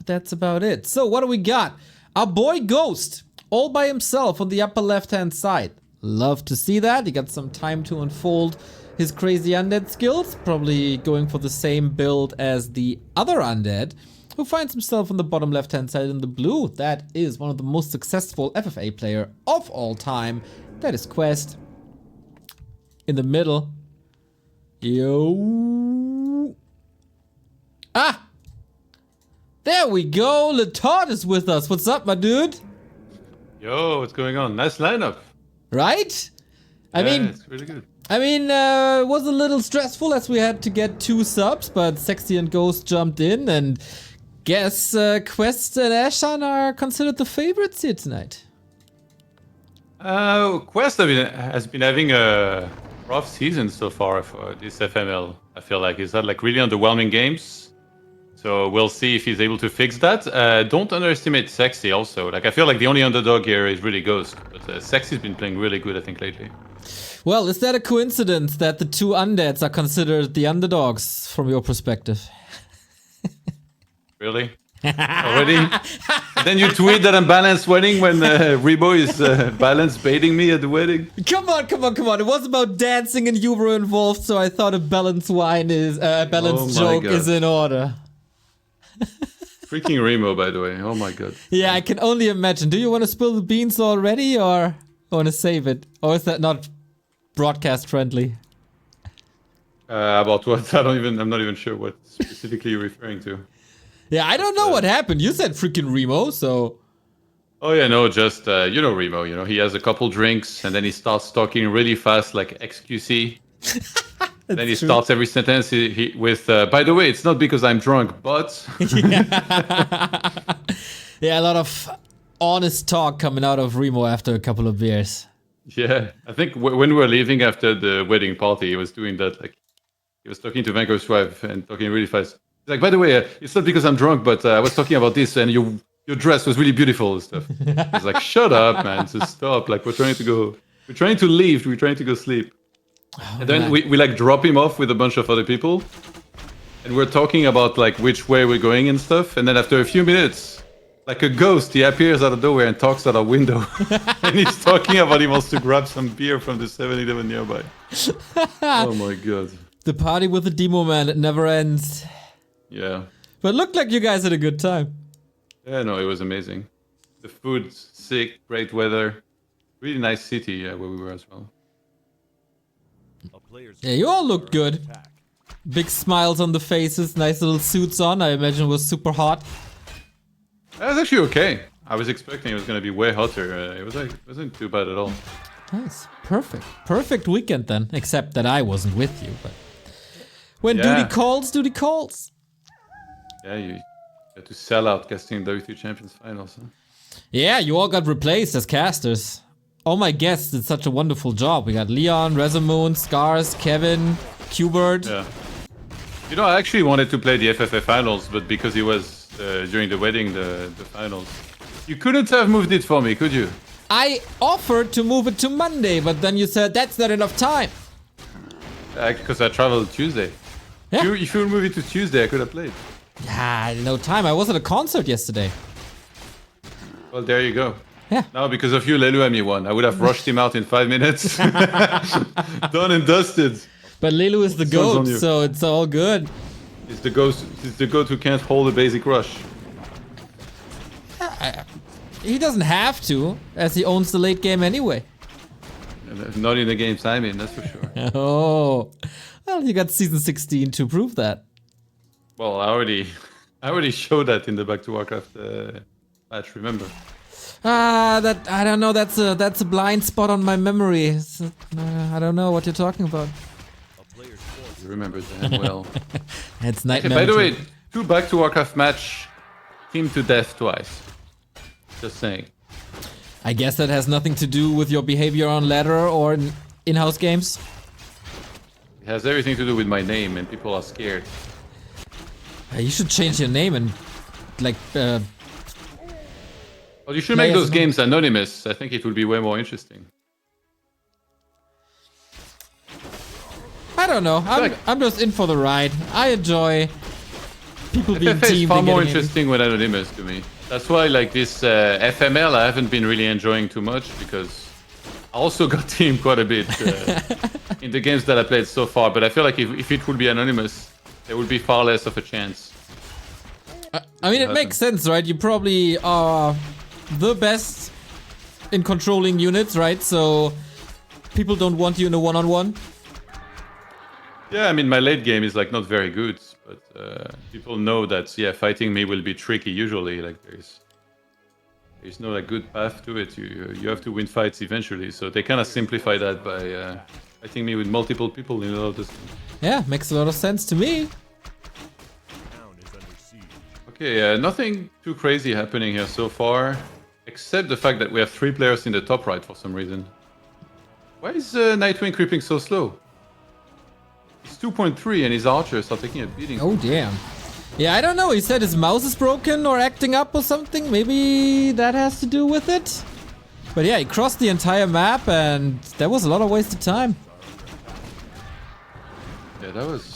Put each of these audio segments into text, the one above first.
that's about it. So what do we got? Our boy Ghost, all by himself on the upper left-hand side. Love to see that. He got some time to unfold his crazy undead skills. Probably going for the same build as the other undead, who finds himself on the bottom left-hand side in the blue. That is one of the most successful FFA player of all time. That is Qwest. In the middle. Yo. Ah! There we go. ToD is with us. What's up, my dude? Yo, what's going on? Nice lineup. Right? I mean, it's really good. It was a little stressful as we had to get 2 subs, but Seksi and Ghost jumped in, and guess Qwest and Eshan are considered the favorites here tonight. Qwest has been having a rough season so far for this FML. I feel like he's had like really underwhelming games. So we'll see if he's able to fix that. Don't underestimate Seksi also. Like I feel like the only underdog here is really Ghost, but Seksi's been playing really good, I think, lately. Well, is that a coincidence that the 2 undeads are considered the underdogs from your perspective? Really? Already? And then you tweet that I'm balanced wedding when Rebo is balance baiting me at the wedding. Come on. It was about dancing and you were involved, so I thought a balanced wine is a balanced joke is in order. Freaking Remo, by the way. Oh my god. Yeah, I can only imagine. Do you want to spill the beans already, or want to save it? Or is that not broadcast friendly? About what? I'm not even sure what specifically you're referring to. Yeah, I don't know what happened. You said freaking Remo, so... Oh yeah, no, just, you know Remo, you know, he has a couple drinks and then he starts talking really fast like XQC. Then he starts every sentence with, by the way, it's not because I'm drunk, but... Yeah, a lot of honest talk coming out of Remo after a couple of beers. Yeah, I think when we were leaving after the wedding party, he was doing that, like, he was talking to Vanco's wife and talking really fast. He's like, by the way, it's not because I'm drunk, but I was talking about this and your dress was really beautiful and stuff. He's like, shut up, man, just stop. Like, we're trying to leave, we're trying to go sleep. Oh, and then we like drop him off with a bunch of other people. And we're talking about like which way we're going and stuff. And then after a few minutes, like a ghost, he appears out of nowhere and talks out a window. And he's talking about he wants to grab some beer from the 7-Eleven nearby. Oh my god. The party with the demo man, it never ends. Yeah. But it looked like you guys had a good time. Yeah, no, it was amazing. The food, sick, great weather. Really nice city where we were as well. Yeah, you all looked good. Big smiles on the faces, nice little suits on. I imagine it was super hot. That was actually okay. I was expecting it was going to be way hotter. It wasn't too bad at all. Nice. Perfect weekend then. Except that I wasn't with you, but... When duty calls, duty calls. Yeah, you had to sell out casting WC3 Champions Finals, huh? Yeah, you all got replaced as casters. All my guests did such a wonderful job. We got Leon, Rezamoon, Scars, Kevin, Qbird. Yeah. You know, I actually wanted to play the FFA finals, but because it was during the wedding, the finals. You couldn't have moved it for me, could you? I offered to move it to Monday, but then you said that's not enough time. Because I traveled Tuesday. Yeah. If you would move it to Tuesday, I could have played. Yeah, no time. I was at a concert yesterday. Well, there you go. Yeah. Now, because of you, Leluami won. I would have rushed him out in 5 minutes. Done and dusted. But Lelu is the goat, so it's all good. He's the goat who can't hold a basic rush. He doesn't have to, as he owns the late game anyway. Not in the games I'm in, that's for sure. Oh. Well, you got season 16 to prove that. Well, I already showed that in the Back to Warcraft match, remember? I don't know. That's a blind spot on my memory. I don't know what you're talking about. You remember damn well. It's nightmare. By the way, 2 Back to Warcraft match, team to death twice. Just saying. I guess that has nothing to do with your behavior on ladder or in-house games. It has everything to do with my name, and people are scared. You should change your name and like. Well, you should make those games anonymous. I think it would be way more interesting. I don't know. I'm just in for the ride. I enjoy people being FFA is teamed. far and more getting interesting with anonymous to me. That's why like this FML I haven't been really enjoying too much because I also got teamed quite a bit in the games that I played so far. But I feel like if it would be anonymous, there would be far less of a chance. I mean, it makes sense, right? You probably are the best in controlling units, right? So people don't want you in a one-on-one. Yeah, I mean, my late game is like not very good, but people know that fighting me will be tricky usually. Like there's no like good path to it. You have to win fights eventually. So they kind of simplify that by fighting me with multiple people in a lot of this. Yeah, makes a lot of sense to me. Okay, nothing too crazy happening here so far, except the fact that we have 3 players in the top right for some reason. Why is Nightwing creeping so slow? He's 2.3 and his archers are taking a beating. Oh, damn. Yeah, I don't know. He said his mouse is broken or acting up or something. Maybe that has to do with it. But yeah, he crossed the entire map and that was a lot of wasted time. Yeah, that was...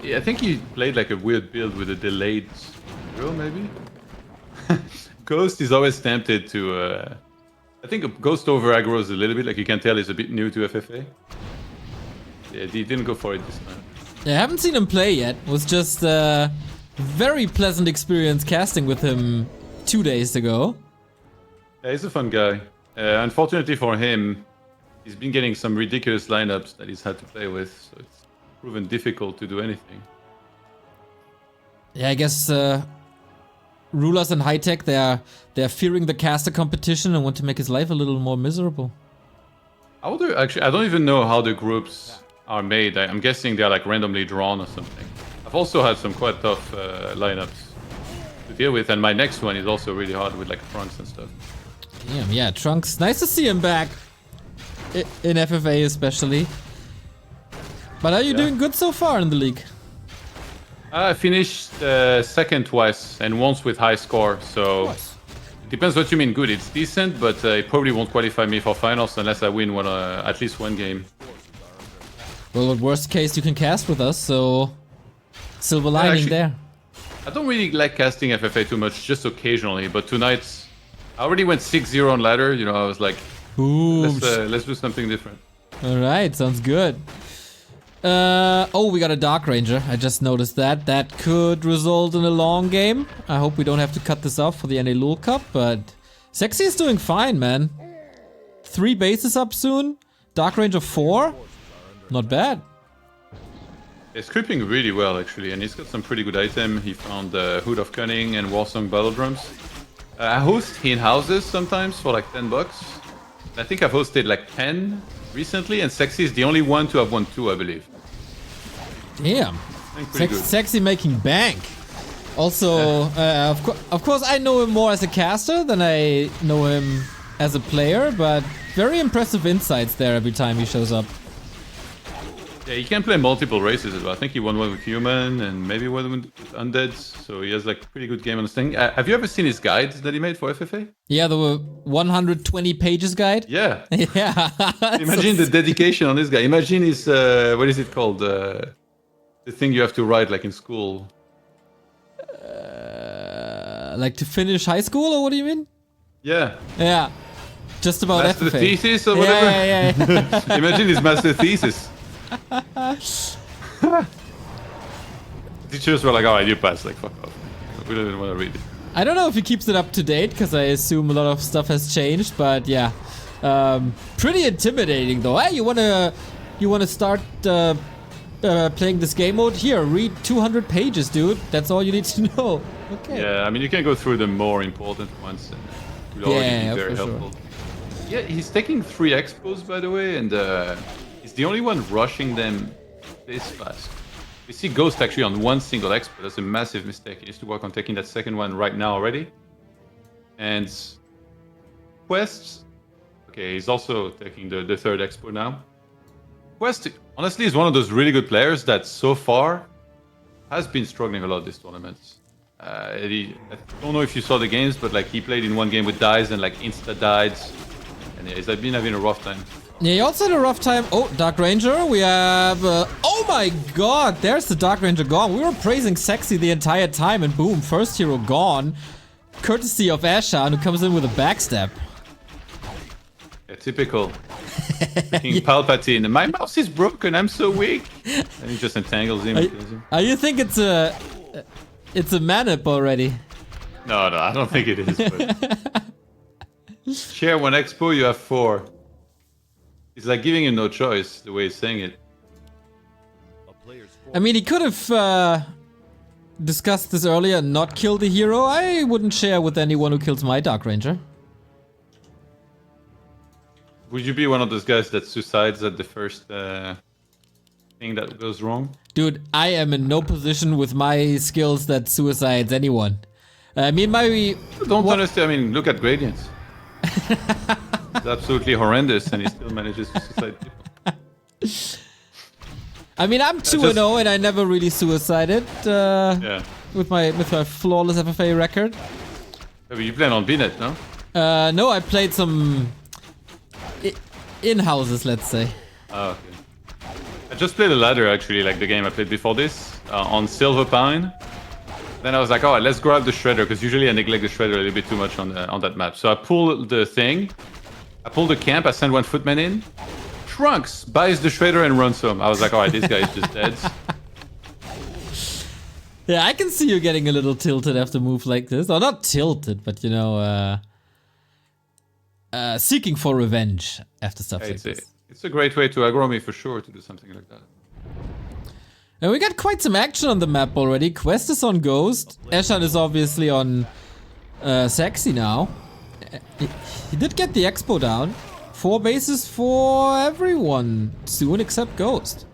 I think he played like a weird build with a delayed drill, maybe? Ghost is always tempted to... I think Ghost over aggroes a little bit. Like you can tell he's a bit new to FFA. Yeah, he didn't go for it this time. Yeah, I haven't seen him play yet. It was just a very pleasant experience casting with him 2 days ago. Yeah, he's a fun guy. Unfortunately for him, he's been getting some ridiculous lineups that he's had to play with, so it's proven difficult to do anything. Yeah, I guess rulers and high tech, they're fearing the caster competition and want to make his life a little more miserable. I wonder, actually, I don't even know how the groups are made. I'm guessing they're like randomly drawn or something. I've also had some quite tough lineups to deal with, and my next one is also really hard with like Trunks and stuff. Damn, yeah, Trunks. Nice to see him back. In FFA especially. But are you doing good so far in the league? I finished second twice and once with high score, so it depends what you mean good. It's decent, but it probably won't qualify me for finals unless I win at least one game. Well, at worst case, you can cast with us, so silver lining actually, there. I don't really like casting FFA too much, just occasionally, but tonight I already went 6-0 on ladder, you know, I was like, let's do something different. Alright, sounds good. Oh, we got a Dark Ranger. I just noticed that. That could result in a long game. I hope we don't have to cut this off for the NA Lul Cup, but Seksi is doing fine, man. 3 bases up soon. Dark Ranger 4. Not bad. He's creeping really well, actually, and he's got some pretty good item. He found Hood of Cunning and Warsong Battle Drums. I host in houses sometimes for like $10. I think I've hosted like 10 recently, and Seksi is the only one to have won 2, I believe. Damn. Seksi making bank. Also, of course, I know him more as a caster than I know him as a player, but very impressive insights there every time he shows up. Yeah, he can play multiple races as well. I think he won one with human and maybe one with undead, so he has like a pretty good game understanding. Have you ever seen his guide that he made for FFA? Yeah, the 120 pages guide. Yeah. Yeah. Imagine the dedication on this guy. Imagine his, what is it called? The thing you have to write like in school. Like to finish high school, or what do you mean? Yeah. Yeah. Just about master FFA. thesis or whatever? Yeah. Imagine his master thesis. Teachers were like, alright, you passed, like fuck off. We don't even want to read it. I don't know if he keeps it up to date, because I assume a lot of stuff has changed, but yeah. Pretty intimidating though. Hey, you wanna start playing this game mode? Here, read 200 pages, dude. That's all you need to know. Okay. Yeah, I mean you can go through the more important ones and it will already be very helpful. Sure. Yeah, he's taking 3 expos by the way, and he's the only one rushing them this fast. We see Ghost actually on 1 single expo. That's a massive mistake. He needs to work on taking that second one right now already. And Qwest, okay, he's also taking the 3rd expo now. Qwest, honestly, is one of those really good players that so far has been struggling a lot this tournament. I don't know if you saw the games, but like he played in one game with dies and like insta died, and he's been having a rough time. Yeah, he also had a rough time. Oh, Dark Ranger. We have... oh my god, there's the Dark Ranger gone. We were praising Seksi the entire time and boom, first hero gone. Courtesy of Eshan, who comes in with a backstab. Yeah, typical. Freaking Palpatine. My mouse is broken, I'm so weak. And he just entangles him. You think it's a manip already? No, I don't think it is. But... Share one expo, you have 4. It's like giving him no choice, the way he's saying it. I mean, he could have discussed this earlier and not killed the hero. I wouldn't share with anyone who kills my Dark Ranger. Would you be one of those guys that suicides at the first thing that goes wrong? Dude, I am in no position with my skills that suicides anyone. I mean, Don't understand. I mean, look at Gradients. It's absolutely horrendous, and he still manages to suicide people. I mean, I'm 2-0, and I never really suicided. Yeah. With my flawless FFA record. Yeah, but you plan on BNet, no? No, I played some in-houses, let's say. Oh, okay. I just played a ladder, actually, like the game I played before this, on Silver Pine. Then I was like, oh, let's grab the shredder, because usually I neglect the shredder a little bit too much on that map. So I pull the thing, I pull the camp, I send one footman in, Trunks buys the shredder and runs home. I was like, alright, this guy is just dead. Yeah, I can see you getting a little tilted after a move like this. Or not tilted, but you know, seeking for revenge after stuff like this. It's a great way to aggro me for sure, to do something like that. And we got quite some action on the map already. Qwest is on Ghost. Eshan is obviously on Seksi now. He did get the expo down. 4 bases for everyone soon except Ghost.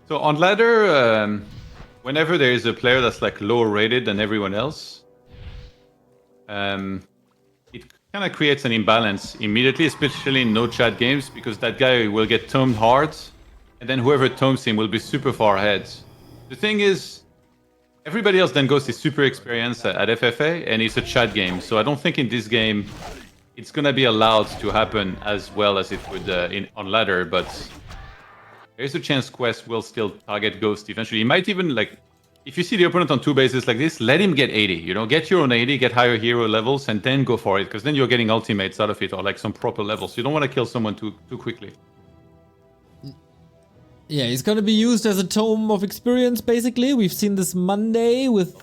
So on ladder, whenever there is a player that's like lower rated than everyone else, it kind of creates an imbalance immediately, especially in no-chat games, because that guy will get tomed hard, and then whoever tomes him will be super far ahead. The thing is, everybody else then goes to super experienced at FFA, and it's a chat game, so I don't think in this game it's gonna be allowed to happen as well as it would on ladder, but there's a chance Qwest will still target Ghost eventually. He might even, like, if you see the opponent on 2 bases like this, let him get 80, you know, get your own 80, get higher hero levels, and then go for it, because then you're getting ultimates out of it, or like some proper levels. You don't want to kill someone too quickly. Yeah, he's gonna be used as a tome of experience, basically. We've seen this Monday with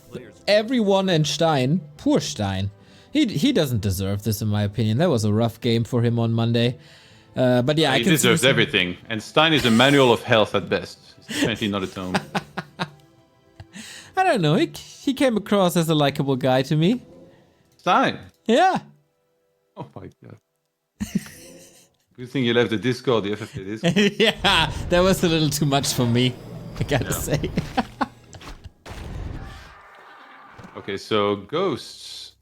everyone and Stein. Poor Stein. He doesn't deserve this, in my opinion. That was a rough game for him on Monday. But yeah, he deserves everything. And Stein is a manual of health at best. It's definitely not a tome. I don't know. He came across as a likable guy to me. Stein? Yeah. Oh my god. Good thing you left the Discord, the FFA Discord. Yeah, that was a little too much for me, I gotta say. Okay, so Ghosts.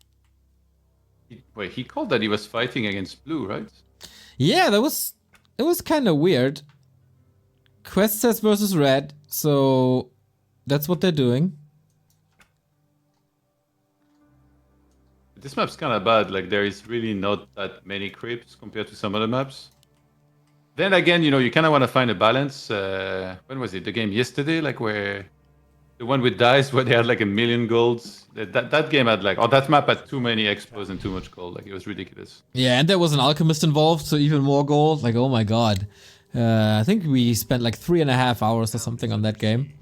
Wait, he called that he was fighting against Blue, right? Yeah, it was kind of weird. Qwest says versus Red, so that's what they're doing. This map's kind of bad. Like, there is really not that many creeps compared to some other maps. Then again, you know, you kind of want to find a balance. When was it? The game yesterday, like where the one with dice, where they had like 1 million golds. That game had like, that map had too many expos and too much gold. Like, it was ridiculous. Yeah, and there was an alchemist involved, so even more gold. Like, oh my god. I think we spent like 3.5 hours or something on that game.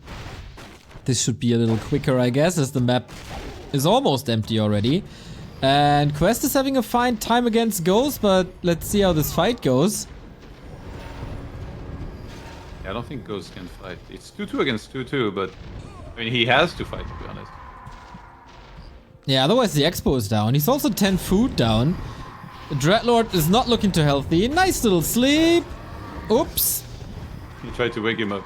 This should be a little quicker, I guess, as the map is almost empty already. And Qwest is having a fine time against Ghost, but let's see how this fight goes. Yeah, I don't think Ghost can fight. It's 2-2 against 2-2, but I mean, he has to fight, to be honest. Yeah, otherwise the expo is down. He's also 10 food down. The Dreadlord is not looking too healthy. Nice little sleep. Oops. He tried to wake him up.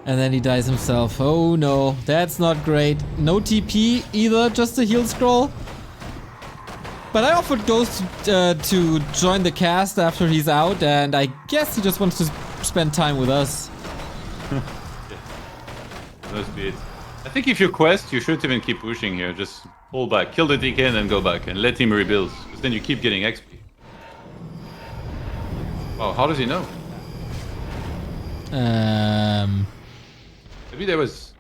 And then he dies himself. Oh no, that's not great. No TP either, just a heal scroll. But I offered Ghost to join the cast after he's out, and I guess he just wants to spend time with us. Yeah. Must be it. I think if you're Qwest, you shouldn't even keep pushing here. Just pull back, kill the DK and then go back and let him rebuild. Because then you keep getting XP. Oh, how does he know? Maybe there must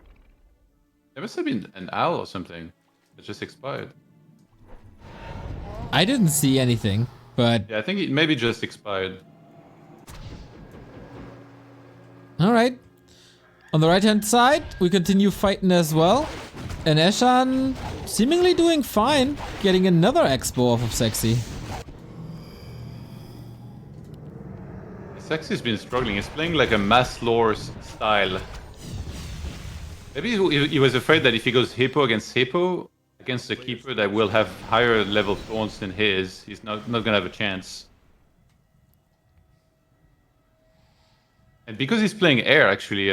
have been an owl or something that just expired. I didn't see anything, but Yeah, I think it maybe just expired. all right. On the right-hand side, we continue fighting as well. And Eshan seemingly doing fine, getting another expo off of Seksi. Seksi's been struggling. He's playing like a mass lore style. Maybe he was afraid that if he goes hippo, against a keeper that will have higher level thorns than his, he's not gonna have a chance. And because he's playing air, actually,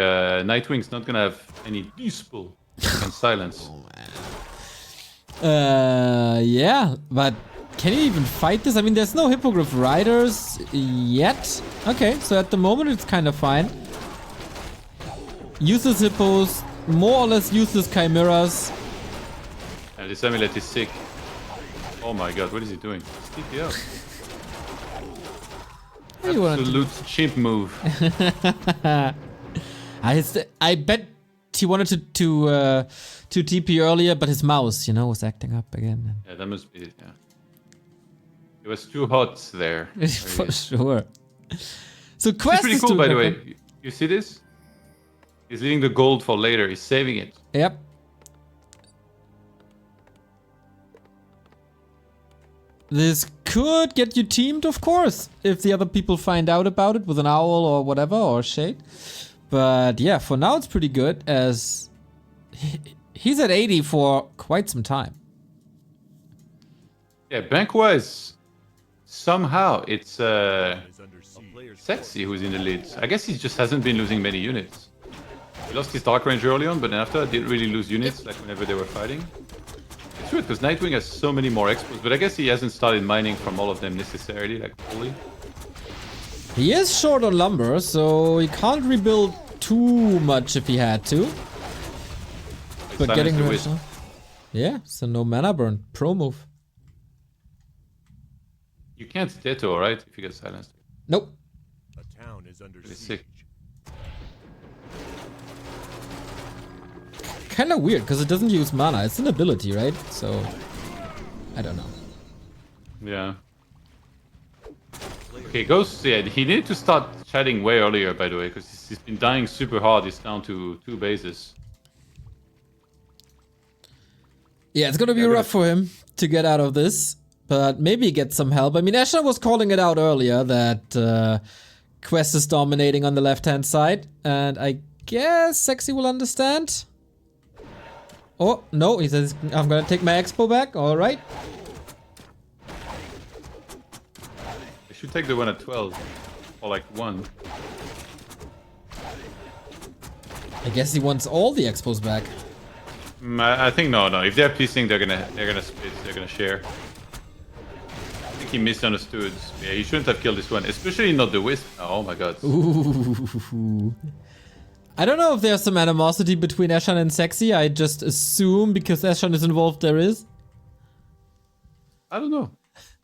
Nightwing's not gonna have any useful and silence. Yeah, but can you even fight this? I mean, there's no Hippogriff Riders yet. Okay, so at the moment it's kind of fine. Useless Hippos, more or less useless Chimeras. And this amulet is sick. Oh my god, what is he doing? TP up. Absolute chimp move. I bet he wanted to TP earlier, but his mouse, was acting up again. Yeah, that must be it, yeah. It was too hot there. For sure. So Qwest it's pretty is cool, doing by the okay. way. You see this? He's leaving the gold for later. He's saving it. Yep. This could get you teamed, of course, if the other people find out about it with an owl or whatever, or shade. But yeah, for now it's pretty good, as he's at 80 for quite some time. Yeah, bank-wise, somehow it's Seksi who's in the lead. I guess he just hasn't been losing many units. He lost his Dark Range early on, but then after didn't really lose units, like whenever they were fighting. It's weird, because Nightwing has so many more expos, but I guess he hasn't started mining from all of them necessarily, like fully. He is short on lumber, so he can't rebuild too much if he had to. But getting rid of... Yeah, so no mana burn. Pro move. You can't Teto, right? If you get silenced. Nope. A town is under Pretty siege. sick. Kind of weird, because it doesn't use mana. It's an ability, right? So, I don't know. Yeah. Okay, Ghost, yeah, he needed to start chatting way earlier, by the way, because he's been dying super hard. He's down to 2 bases. Yeah, it's gonna be rough for him to get out of this, but maybe get some help. I mean, Eshan was calling it out earlier that Qwest is dominating on the left-hand side, and I guess Seksi will understand. Oh, no, he says, I'm gonna take my expo back, alright. I should take the one at 12, or like 1. I guess he wants all the expos back. I think no. If they're piecing, they're gonna split. They're gonna share. I think he misunderstood. Yeah, he shouldn't have killed this one, especially not the wisp. Oh my god. Ooh. I don't know if there's some animosity between Eshan and Seksi. I just assume because Eshan is involved there is. I don't know,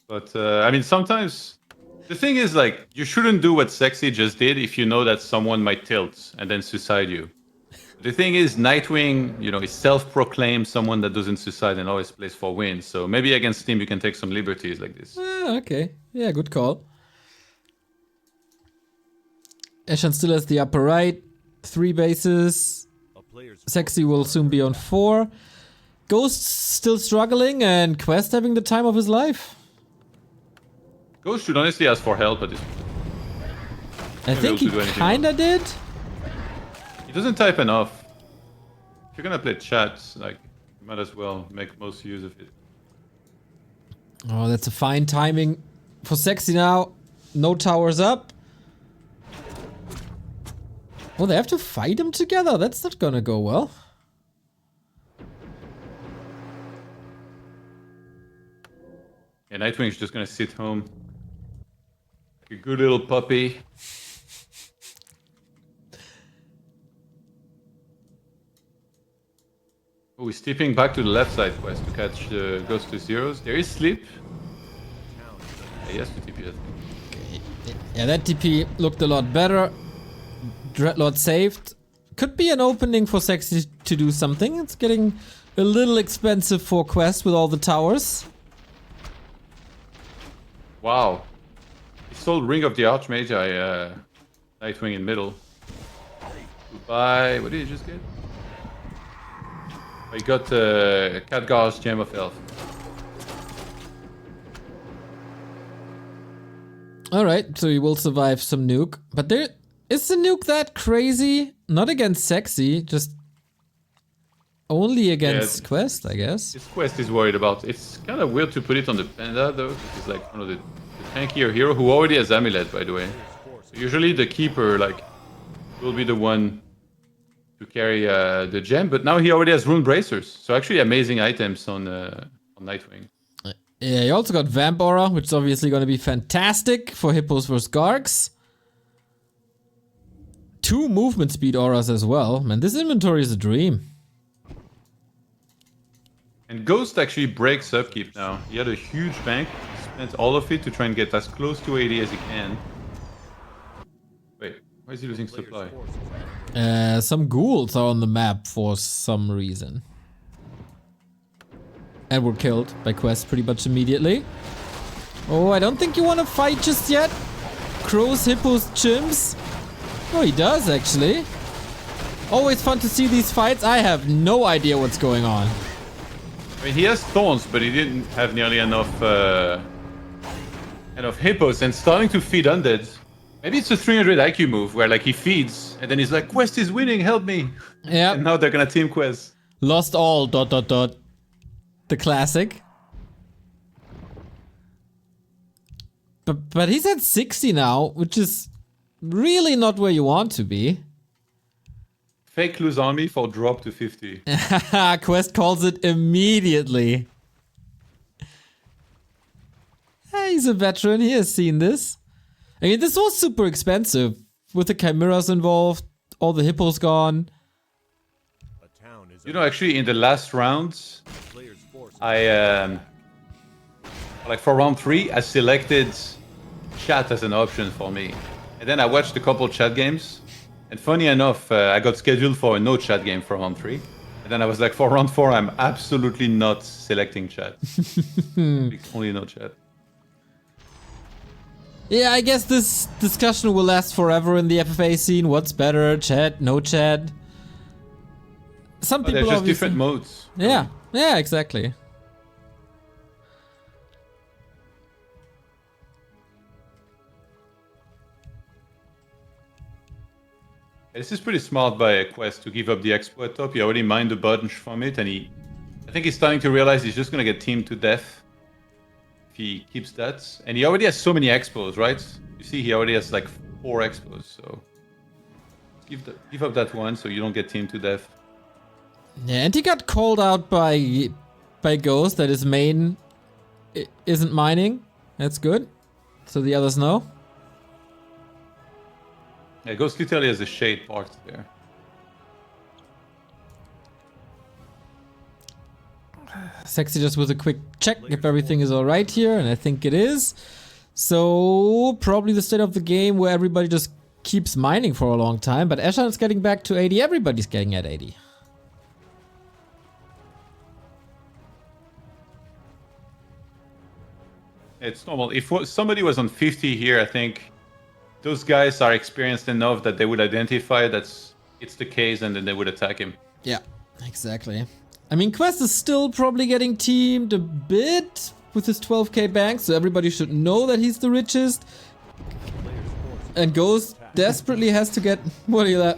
but I mean sometimes the thing is like you shouldn't do what Seksi just did if you know that someone might tilt and then suicide you. The thing is, Nightwing, is self-proclaimed someone that doesn't suicide and always plays for wins. So maybe against him you can take some liberties like this. Okay. Yeah, good call. Eshan still has the upper right. 3 bases. Seksi will soon be on 4. Ghost still struggling and Qwest having the time of his life. Ghost should honestly ask for help at this point. I think he kinda did. He doesn't type enough. If you're gonna play chat, like, you might as well make most use of it. Oh, that's a fine timing for Seksi now. No towers up. Oh, they have to fight him together. That's not gonna go well. Yeah, Nightwing's just gonna sit home. Like a good little puppy. Oh, he's tipping back to the left side quest to catch Ghost to zeros. There is sleep. Yeah, he has to TP, I think. Yeah, that TP looked a lot better. Dreadlord saved. Could be an opening for Seksi to do something. It's getting a little expensive for Qwest with all the towers. Wow. He stole Ring of the Archmagi, Nightwing in middle. Goodbye. What did he just get? I got Khadgar's Gem of Health. Alright, so he will survive some nuke. But there is the nuke that crazy? Not against Seksi, just only against Qwest, I guess. This Qwest is worried about. It's kind of weird to put it on the Panda though, because he's like one of the tankier hero who already has Amulet, by the way. So usually the keeper like will be the one to carry the gem, but now he already has Rune Bracers. So actually amazing items on Nightwing. Yeah, he also got Vamp Aura, which is obviously going to be fantastic for Hippos vs Gargs. 2 movement speed auras as well. Man, this inventory is a dream. And Ghost actually breaks upkeep now. He had a huge bank, spent all of it to try and get as close to 80 as he can. Wait, why is he losing supply? Some ghouls are on the map for some reason. And were killed by Qwest pretty much immediately. Oh, I don't think you want to fight just yet. Crows, hippos, chimps. Oh, he does actually. Always fun to see these fights. I have no idea what's going on. I mean, he has thorns, but he didn't have nearly enough hippos and starting to feed undead. Maybe it's a 300 IQ move where like he feeds and then he's like, Qwest is winning, help me. Yeah. And now they're gonna team Qwest. Lost all ... The classic. But he's at 60 now, which is really not where you want to be. Fake lose army for drop to 50. Qwest calls it immediately. He's a veteran, he has seen this. I mean, this was super expensive. With the chimeras involved, all the hippos gone. A town is You know, actually, in the last rounds, player's force. I like for round 3, I selected chat as an option for me, and then I watched a couple chat games. And funny enough, I got scheduled for a no chat game for round 3, and then I was like, for round 4, I'm absolutely not selecting chat. Only no chat. Yeah, I guess this discussion will last forever in the FFA scene. What's better, chat, no chat? Some people There's just obviously... different modes. Yeah, yeah, exactly. This is pretty smart by Qwest to give up the expo at top. He already mined a bunch from it, and I think he's starting to realize he's just gonna get teamed to death if he keeps that. And he already has so many expos, right? You see, he already has like 4 expos, so give up that one so you don't get teamed to death. Yeah, and he got called out by Ghost that his main isn't mining. That's good. So the others know. Yeah, Ghost literally has a shade parked there. Seksi just with a quick check if everything is alright here, and I think it is. So probably the state of the game where everybody just keeps mining for a long time, but Eshan is getting back to 80, everybody's getting at 80. It's normal. If somebody was on 50 here, I think those guys are experienced enough that they would identify that it's the case and then they would attack him. Yeah, exactly. I mean, Qwest is still probably getting teamed a bit with his 12k bank, so everybody should know that he's the richest. And Ghost desperately has to get... What are you like?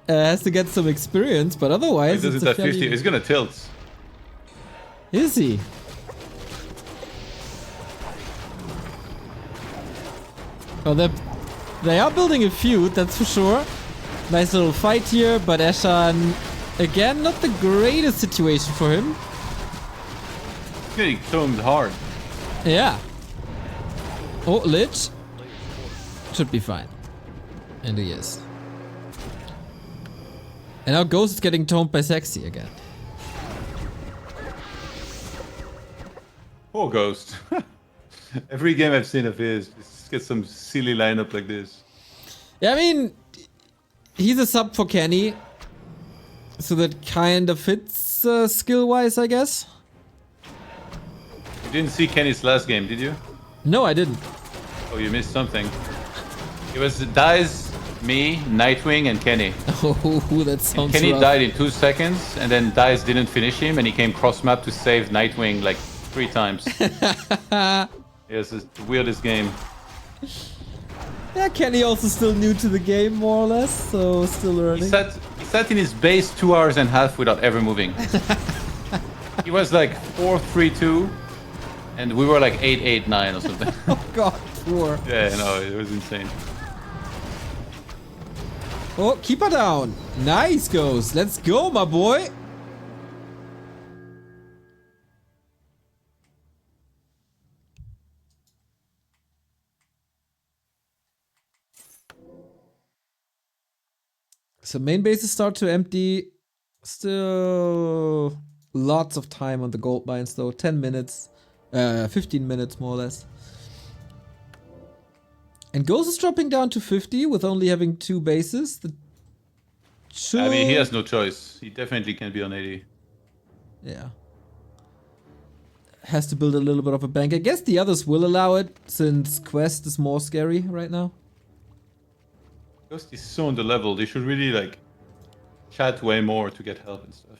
Has to get some experience, but otherwise... He does it at 50, he's gonna tilt. Is he? Oh, they are building a feud, that's for sure. Nice little fight here, but Eshan, again, not the greatest situation for him. He's getting tomed hard. Yeah. Oh, Lich. Should be fine. And he is. And now Ghost is getting tomed by Seksi again. Poor Ghost. Every game I've seen of his, just get some silly lineup like this. Yeah, I mean, he's a sub for Kenny. So that kind of fits skill-wise, I guess. You didn't see Kenny's last game, did you? No, I didn't. Oh, you missed something. It was Dice, me, Nightwing, and Kenny. Oh, that sounds Kenny rough. died in 2 seconds, and then Dice didn't finish him, and he came cross-map to save Nightwing like 3 times. Yes, it's the weirdest game. Yeah, Kenny also still new to the game, more or less, so still He learning. sat in his base 2 hours and a half without ever moving. He was like 4-3-2, and we were like 8-8-9 or something. Oh god, poor. Yeah, no, it was insane. Oh, keep her down. Nice, Ghost. Let's go, my boy. So main bases start to empty. Still lots of time on the gold mines though. 10 minutes. 15 minutes more or less. And Ghost is dropping down to 50 with only having 2 bases. I mean, he has no choice. He definitely can be on 80. Yeah. Has to build a little bit of a bank. I guess the others will allow it since Qwest is more scary right now. Ghost is so on the level. They should really like chat way more to get help and stuff.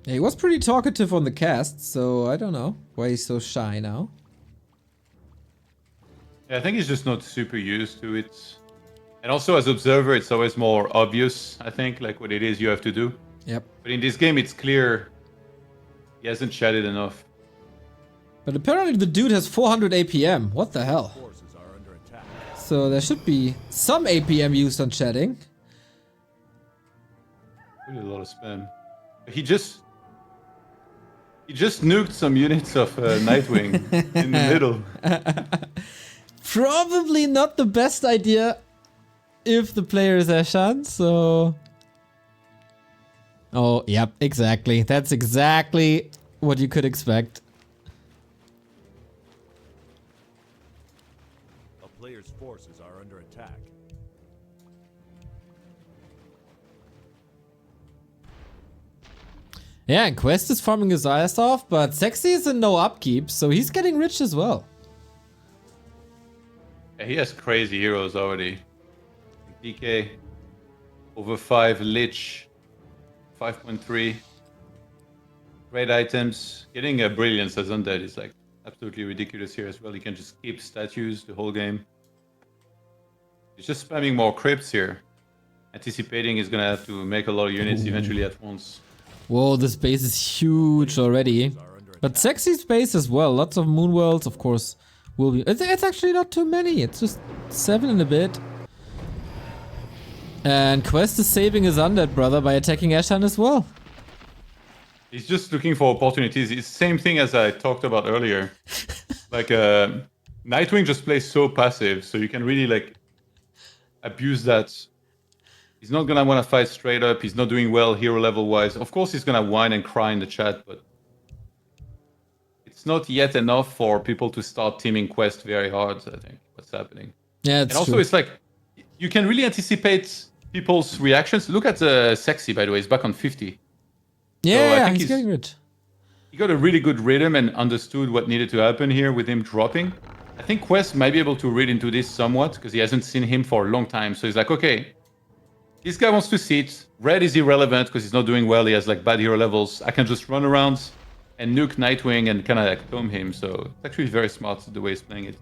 Yeah, he was pretty talkative on the cast, so I don't know why he's so shy now. Yeah, I think he's just not super used to it. And also as observer, it's always more obvious, I think, like what it is you have to do. Yep. But in this game, it's clear he hasn't chatted enough. But apparently the dude has 400 APM. What the hell? Forces are under attack. So there should be some APM used on chatting. Really a lot of spam. He just nuked some units of Nightwing in the middle. Probably not the best idea if the player is Eshan, so... Oh, yep, exactly. That's exactly what you could expect. A player's forces are under attack. Yeah, and Qwest is farming his ass off, but Seksi is in no upkeep, so he's getting rich as well. Yeah, he has crazy heroes already. DK, over 5, Lich, 5.3. Great items. Getting a Brilliance as undead is like absolutely ridiculous here as well. You can just keep statues the whole game. He's just spamming more crypts here. Anticipating he's gonna have to make a lot of units eventually at once. Whoa, this base is huge already. But Seksi's base as well. Lots of moon worlds, of course, will be... It's actually not too many. It's just 7 and a bit. And Qwest is saving his undead brother by attacking Eshan as well. He's just looking for opportunities. It's the same thing as I talked about earlier. Like, Nightwing just plays so passive, so you can really, like, abuse that. He's not gonna want to fight straight up. He's not doing well hero level-wise. Of course, he's gonna whine and cry in the chat, but... It's not yet enough for people to start teaming Qwest very hard, I think, what's happening. Yeah, And also, it's like, you can really anticipate people's reactions. Look at Seksi, by the way. He's back on 50. Yeah, So I think he's getting rich. He got a really good rhythm and understood what needed to happen here with him dropping. I think Qwest might be able to read into this somewhat because he hasn't seen him for a long time. So he's like, okay, this guy wants to sit. Red is irrelevant because he's not doing well. He has like bad hero levels. I can just run around and nuke Nightwing and kind of like tome him. So it's actually very smart the way he's playing it.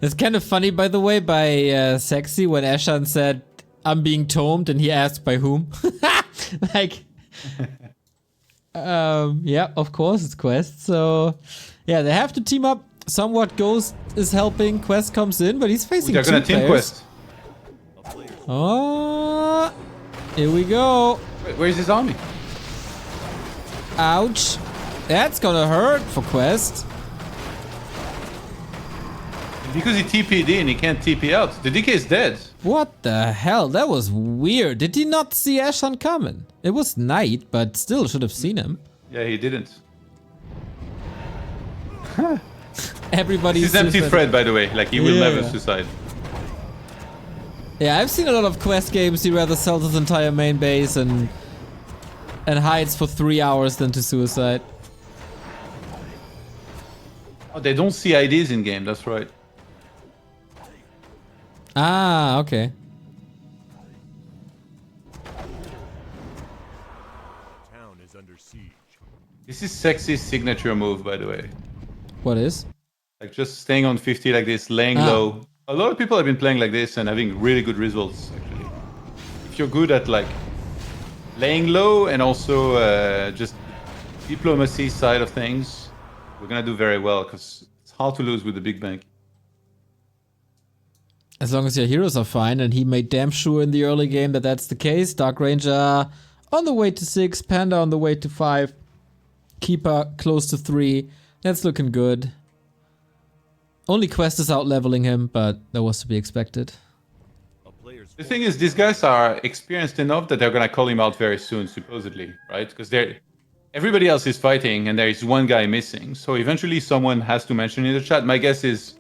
It's kind of funny, by the way, by Seksi when Eshan said, I'm being tomed, and he asked by whom. Like... yeah, of course it's Qwest. So, yeah, they have to team up. Somewhat Ghost is helping. Qwest comes in, but he's facing They're two gonna team players. Qwest. Oh, here we go. Wait, where's his army? Ouch. That's gonna hurt for Qwest. Because he TP'd in, he can't TP out. The DK is dead. What the hell? That was weird. Did he not see Eshan coming? It was night, but still should have seen him. Yeah, he didn't. Everybody's He's empty suicide. thread, by the way. Like, he will Yeah. never suicide. Yeah, I've seen a lot of Qwest games. He rather sells his entire main base and hides for 3 hours than to suicide. Oh, they don't see IDs in game, that's right. Ah, okay. Town is under siege. This is Seksi's signature move, by the way. What is? Like, just staying on 50 like this, laying low. A lot of people have been playing like this and having really good results, actually. If you're good at, like, laying low and also just diplomacy side of things, we're gonna do very well, because it's hard to lose with the big bank. As long as your heroes are fine, and he made damn sure in the early game that that's the case. Dark Ranger on the way to 6, Panda on the way to 5, Keeper close to 3. That's looking good. Only Qwest is out leveling him, but that was to be expected. A player's The thing is, these guys are experienced enough that they're gonna call him out very soon, supposedly, right? Because everybody else is fighting and there is one guy missing. So eventually someone has to mention in the chat. My guess is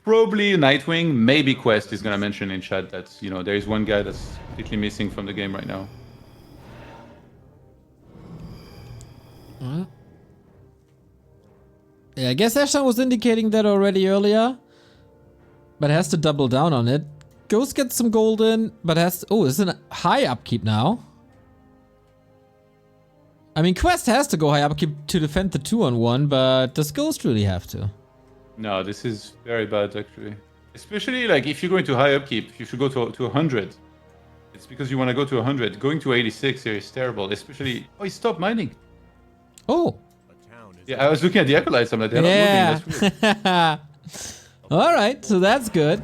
probably Nightwing, maybe Qwest is gonna mention in chat that, you know, there is one guy that's completely missing from the game right now. Yeah, I guess Eshan was indicating that already earlier, but has to double down on it. Ghost gets some gold in, but has to, oh, it's a high upkeep now. I mean, Qwest has to go high upkeep to defend the 2-on-1, but does Ghost really have to? No, this is very bad, actually. Especially, like, if you're going to high upkeep, you should go to 100. It's because you want to go to 100. Going to 86 here is terrible, especially... Oh, he stopped mining. Oh. a town is Yeah, I was looking at the acolytes. I'm like, they're not moving. That's weird. Alright, so that's good.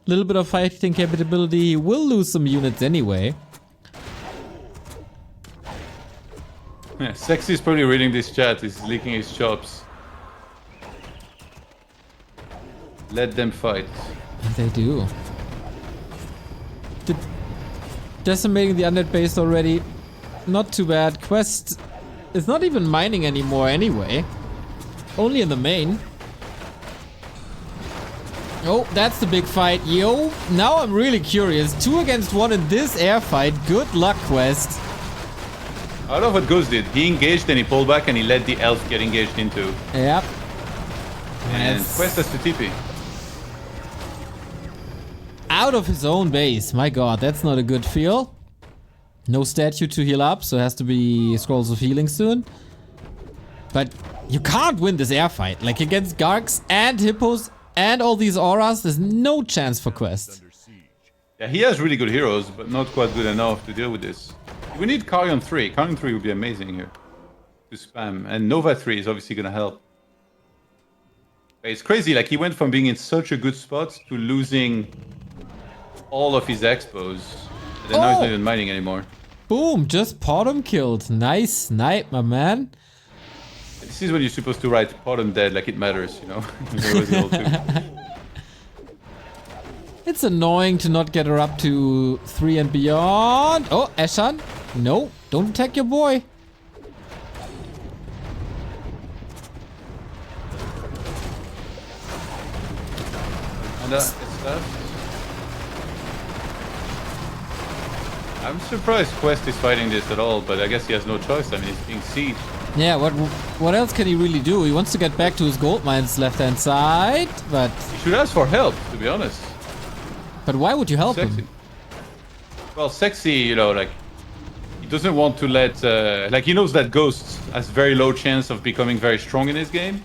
Little bit of fighting capability. Will lose some units anyway. Yeah, Seksi is probably reading this chat. He's licking his chops. Let them fight. And they do. Decimating the undead base already. Not too bad. Qwest is not even mining anymore anyway. Only in the main. Oh, that's the big fight. Yo, now I'm really curious. 2 against 1 in this air fight. Good luck, Qwest. I love what Ghost did. He engaged and he pulled back and he let the elf get engaged into. Yep. And Yes. Qwest has to TP. Out of his own base. My god, that's not a good feel. No statue to heal up, so it has to be Scrolls of Healing soon. But you can't win this air fight. Like against Gargs and Hippos and all these auras, there's no chance for Qwest. under siege. Yeah, he has really good heroes, but not quite good enough to deal with this. We need Carrion 3. Carrion 3 would be amazing here to spam. And Nova 3 is obviously going to help. But it's crazy, like he went from being in such a good spot to losing all of his expos. And then now he's not even mining anymore. Boom, just Potom killed. Nice snipe, my man. This is when you're supposed to write Potom dead like it matters, you know? There was the old two. It's annoying to not get her up to 3 and beyond. Oh, Eshan. No, don't attack your boy. And it's that. I'm surprised Qwest is fighting this at all, but I guess he has no choice. I mean, he's being sieged. Yeah, what else can he really do? He wants to get back to his gold mines left hand side, but He should ask for help, to be honest. why would you help Seksi. him? Well, Seksi, you know, like, he doesn't want to let, like, he knows that Ghost has very low chance of becoming very strong in his game.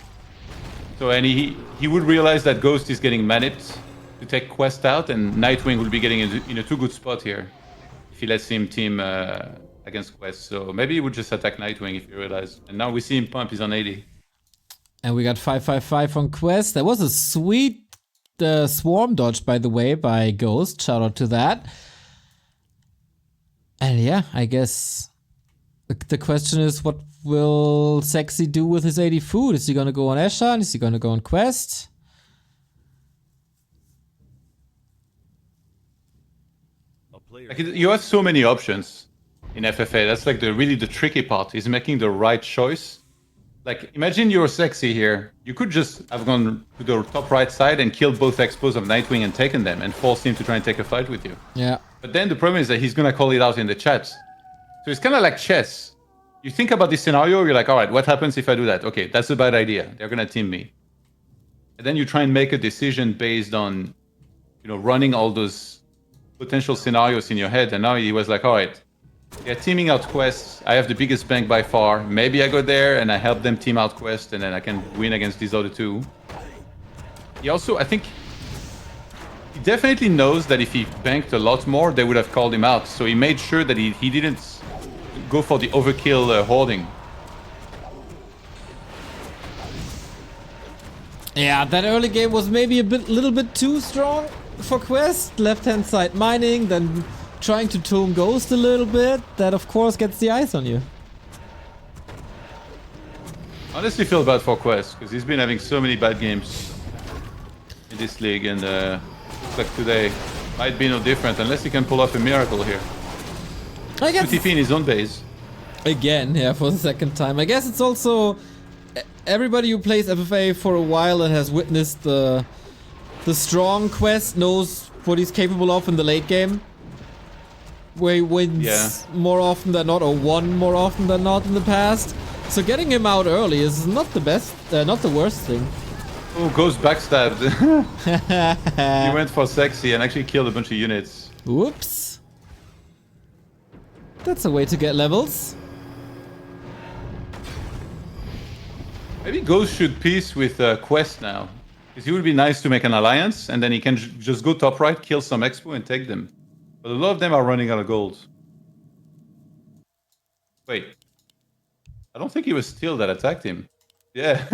So, and he would realize that Ghost is getting maniped to take Qwest out, and Nightwing will be getting in a too good spot here if he lets him team against Qwest. So maybe he would just attack Nightwing if he realized. And now we see him pump, he's on 80. And we got 555 from Qwest. That was a sweet swarm dodge, by the way, by Ghost. Shout out to that. And yeah, I guess the question is, what will Seksi do with his 80 food? Is he gonna go on Eshan? Is he gonna go on Qwest? player's Like you have so many options in FFA. That's like really the tricky part is making the right choice. Like imagine you're Seksi here. You could just have gone to the top right side and killed both expos of Nightwing and taken them and forced him to try and take a fight with you. Yeah. But then the problem is that he's gonna call it out in the chat. So it's kind of like chess. You think about this scenario, you're like, all right, what happens if I do that? Okay, that's a bad idea. They're gonna team me. And then you try and make a decision based on, running all those potential scenarios in your head. And now he was like, all right, they're teaming out Qwest. I have the biggest bank by far. Maybe I go there and I help them team out Qwest, and then I can win against these other two. He also, I think, he definitely knows that if he banked a lot more, they would have called him out. So he made sure that he didn't go for the overkill hoarding. Yeah, that early game was maybe a little bit too strong for Qwest. Left-hand side mining, then trying to tome Ghost a little bit. That, of course, gets the eyes on you. Honestly, feel bad for Qwest because he's been having so many bad games in this league, and looks like today might be no different unless he can pull off a miracle here. I guess 2 TP in his own base. again, yeah, for the second time. I guess it's also everybody who plays FFA for a while and has witnessed the strong Qwest knows what he's capable of in the late game, where he wins more often than not, or won more often than not in the past. So getting him out early is not the best, not the worst thing. Oh, Ghost backstabbed. He went for Seksi and actually killed a bunch of units. Whoops. That's a way to get levels. Maybe Ghost should peace with Qwest now. Because it would be nice to make an alliance, and then he can just go top right, kill some expo, and take them. But a lot of them are running out of gold. Wait. I don't think it was Steel that attacked him. Yeah.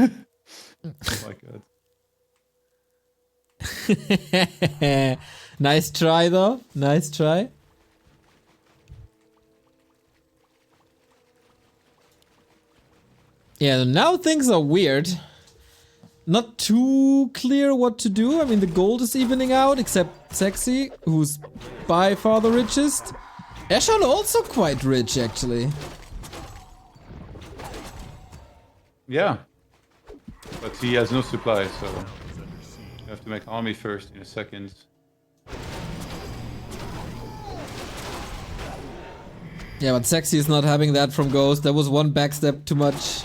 Oh my god. Nice try, though. Nice try. Yeah, now things are weird. Not too clear what to do. I mean, the gold is evening out, except Seksi, who's by far the richest. Eshan also quite rich, actually. Yeah. But he has no supply, so you have to make army first in a second. Yeah, but Seksi is not having that from Ghost. That was one backstep too much.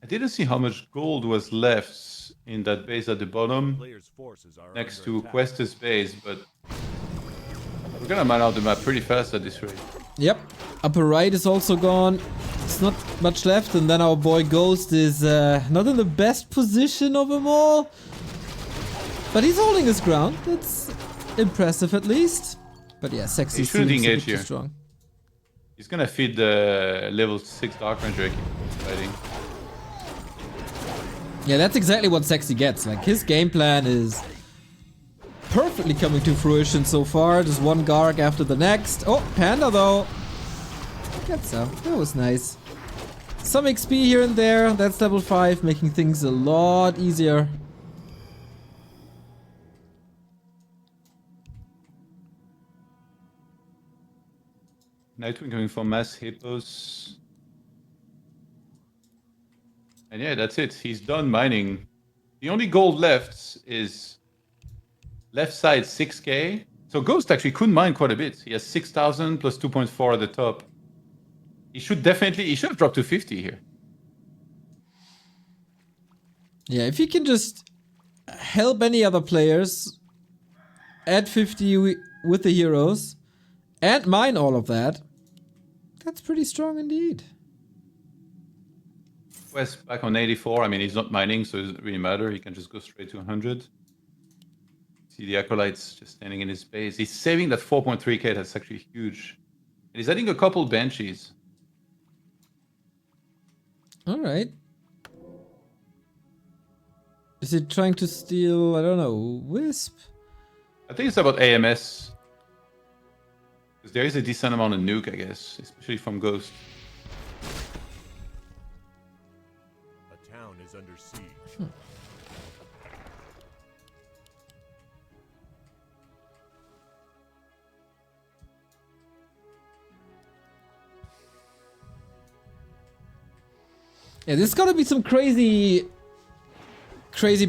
I didn't see how much gold was left in that base at the bottom, player's forces are next under to attack. Qwest's base, but we're gonna mine out the map pretty fast at this rate. Yep. Upper right is also gone. It's not much left, and then our boy Ghost is not in the best position of them all. But he's holding his ground. That's impressive at least. But yeah, Seksi He seems shouldn't a bit engage too here. strong. He's gonna feed the level 6 Dark Ranger fighting. Yeah, that's exactly what Seksi gets. Like, his game plan is perfectly coming to fruition so far. Just one Garg after the next. Oh, Panda though. Gets some. That was nice. Some XP here and there. That's level 5, making things a lot easier. Nightwing going for mass hippos. And yeah, that's it. He's done mining. The only gold left is left side 6k. So Ghost actually could mine quite a bit. He has 6,000 plus 2.4 at the top. He should have dropped to 50 here. Yeah, if he can just help any other players at 50 with the heroes and mine all of that, that's pretty strong indeed. West back on 84. I mean, he's not mining, so it doesn't really matter. He can just go straight to 100. See the Acolytes just standing in his base. He's saving that 4.3k. That's actually huge. And he's adding a couple Banshees. Alright. Is he trying to steal, I don't know, Wisp? I think it's about AMS. Because there is a decent amount of nuke, I guess. Especially from Ghost. A town is under siege. Yeah, there's gonna be some crazy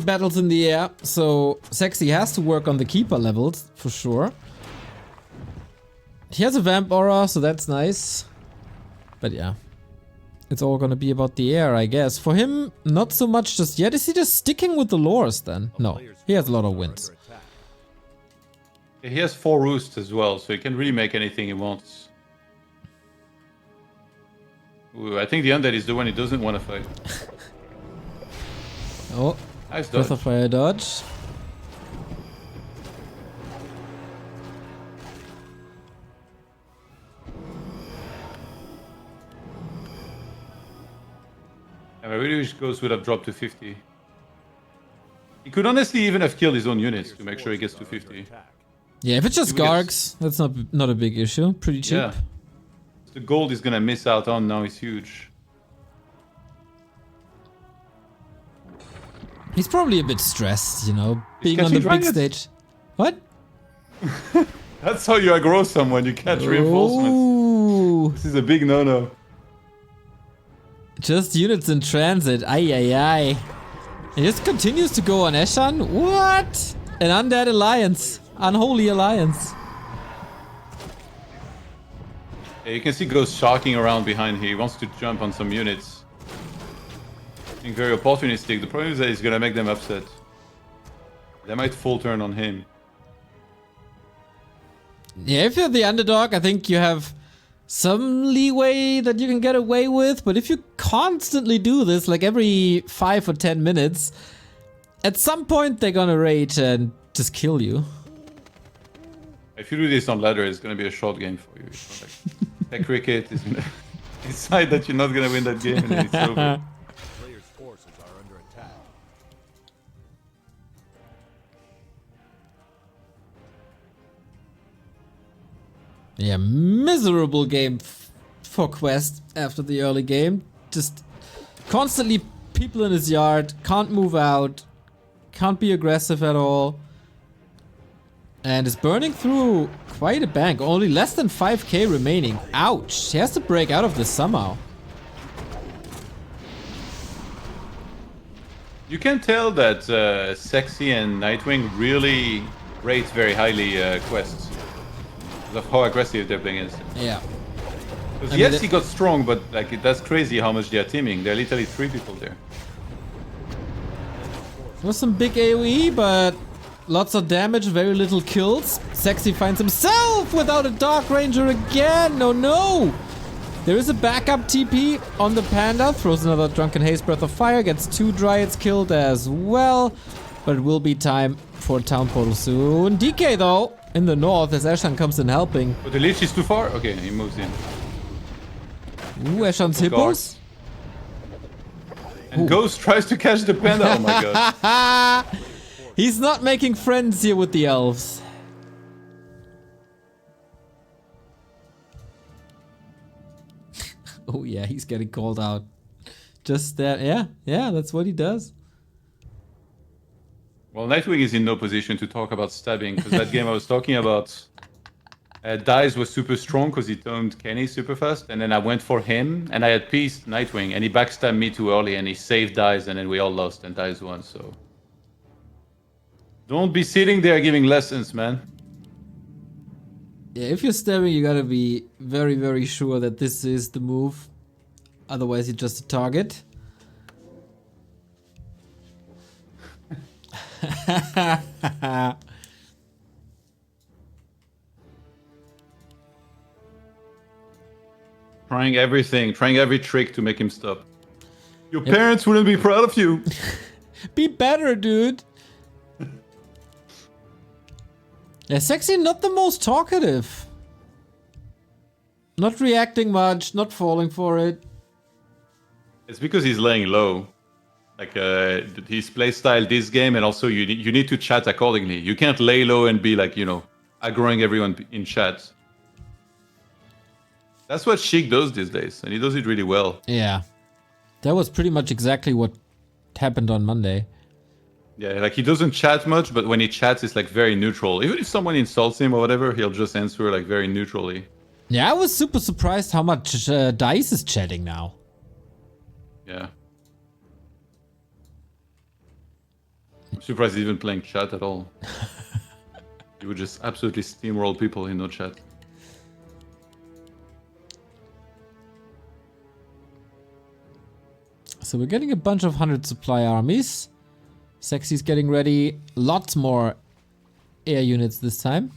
battles in the air, so Seksi has to work on the keeper levels, for sure. He has a vamp aura, so that's nice. But yeah, it's all gonna be about the air, I guess. For him, not so much just yet. Is he just sticking with the lures then? No, he has a lot of wins. He has 4 roosts as well, so he can really make anything he wants. Ooh, I think the undead is the one he doesn't want to fight. Oh, Nice Breath dodge. of Fire dodge. I really wish Ghost would have dropped to 50. He could honestly even have killed his own units to make sure he gets to 50. Yeah, if it's just He will get- Gargs, that's not a big issue. Pretty cheap. Yeah. The gold he's gonna miss out on now is huge. He's probably a bit stressed, you know, being on the catching big dragons. stage. What? That's how you aggro someone, you catch reinforcements. Ooh, This is a big no-no. just units in transit. Ay, ay, ay. He just continues to go on Eshan. What? An undead alliance. Unholy alliance. Yeah, you can see Ghost sharking around behind here. He wants to jump on some units. Being very opportunistic. The problem is that he's gonna make them upset. They might full turn on him. Yeah, if you're the underdog, I think you have some leeway that you can get away with. But if you constantly do this, like every 5 or 10 minutes, at some point they're gonna rage and just kill you. If you do this on ladder, it's gonna be a short game for you. It's not like tech cricket is gonna decide that you're not gonna win that game and then it's over. Players' forces are under attack. Yeah, miserable game for Qwest after the early game. Just constantly people in his yard, can't move out, can't be aggressive at all. And is burning through quite a bank, only less than 5k remaining. Ouch, he has to break out of this somehow. You can tell that Seksi and Nightwing really rate very highly Quests. Because of how aggressive they're playing against him. Yeah. Because I yes, mean, he got strong, but like that's crazy how much they are teaming. There are literally 3 people there. There was some big AoE, but lots of damage, very little kills. Seksi finds himself without a Dark Ranger again. No, no. There is a backup TP on the Panda. Throws another Drunken Haze Breath of Fire. Gets 2 Dryads killed as well. But it will be time for Town Portal soon. DK though, in the north as Eshan comes in helping. But the Lich is too far? Okay, he moves in. Ooh, Eshan's hippos. And Ghost tries to catch the Panda. Oh my god. He's not making friends here with the elves. Oh yeah, he's getting called out. Just that, yeah, that's what he does. Well, Nightwing is in no position to talk about stabbing, because that game I was talking about, Dice was super strong because he turned Kenny super fast, and then I went for him, and I had pieced Nightwing, and he backstabbed me too early, and he saved Dice, and then we all lost, and Dice won, so... Don't be sitting there giving lessons, man. Yeah, if you're stabbing, you gotta be very, very sure that this is the move. Otherwise, you're just a target. Trying everything, trying every trick to make him stop. Your parents wouldn't be proud of you. Be better, dude. Yeah, Seksi not the most talkative. Not reacting much, not falling for it. It's because he's laying low. Like his playstyle this game, and also you need to chat accordingly. You can't lay low and be like, you know, aggroing everyone in chat. That's what Sheik does these days, and he does it really well. Yeah. That was pretty much exactly what happened on Monday. Yeah, like he doesn't chat much, but when he chats, it's like very neutral. Even if someone insults him or whatever, he'll just answer like very neutrally. Yeah, I was super surprised how much Dice is chatting now. Yeah. I'm surprised he's even playing chat at all. He would just absolutely steamroll people in no chat. So we're getting a bunch of 100 supply armies. Seksi's getting ready. Lots more air units this time.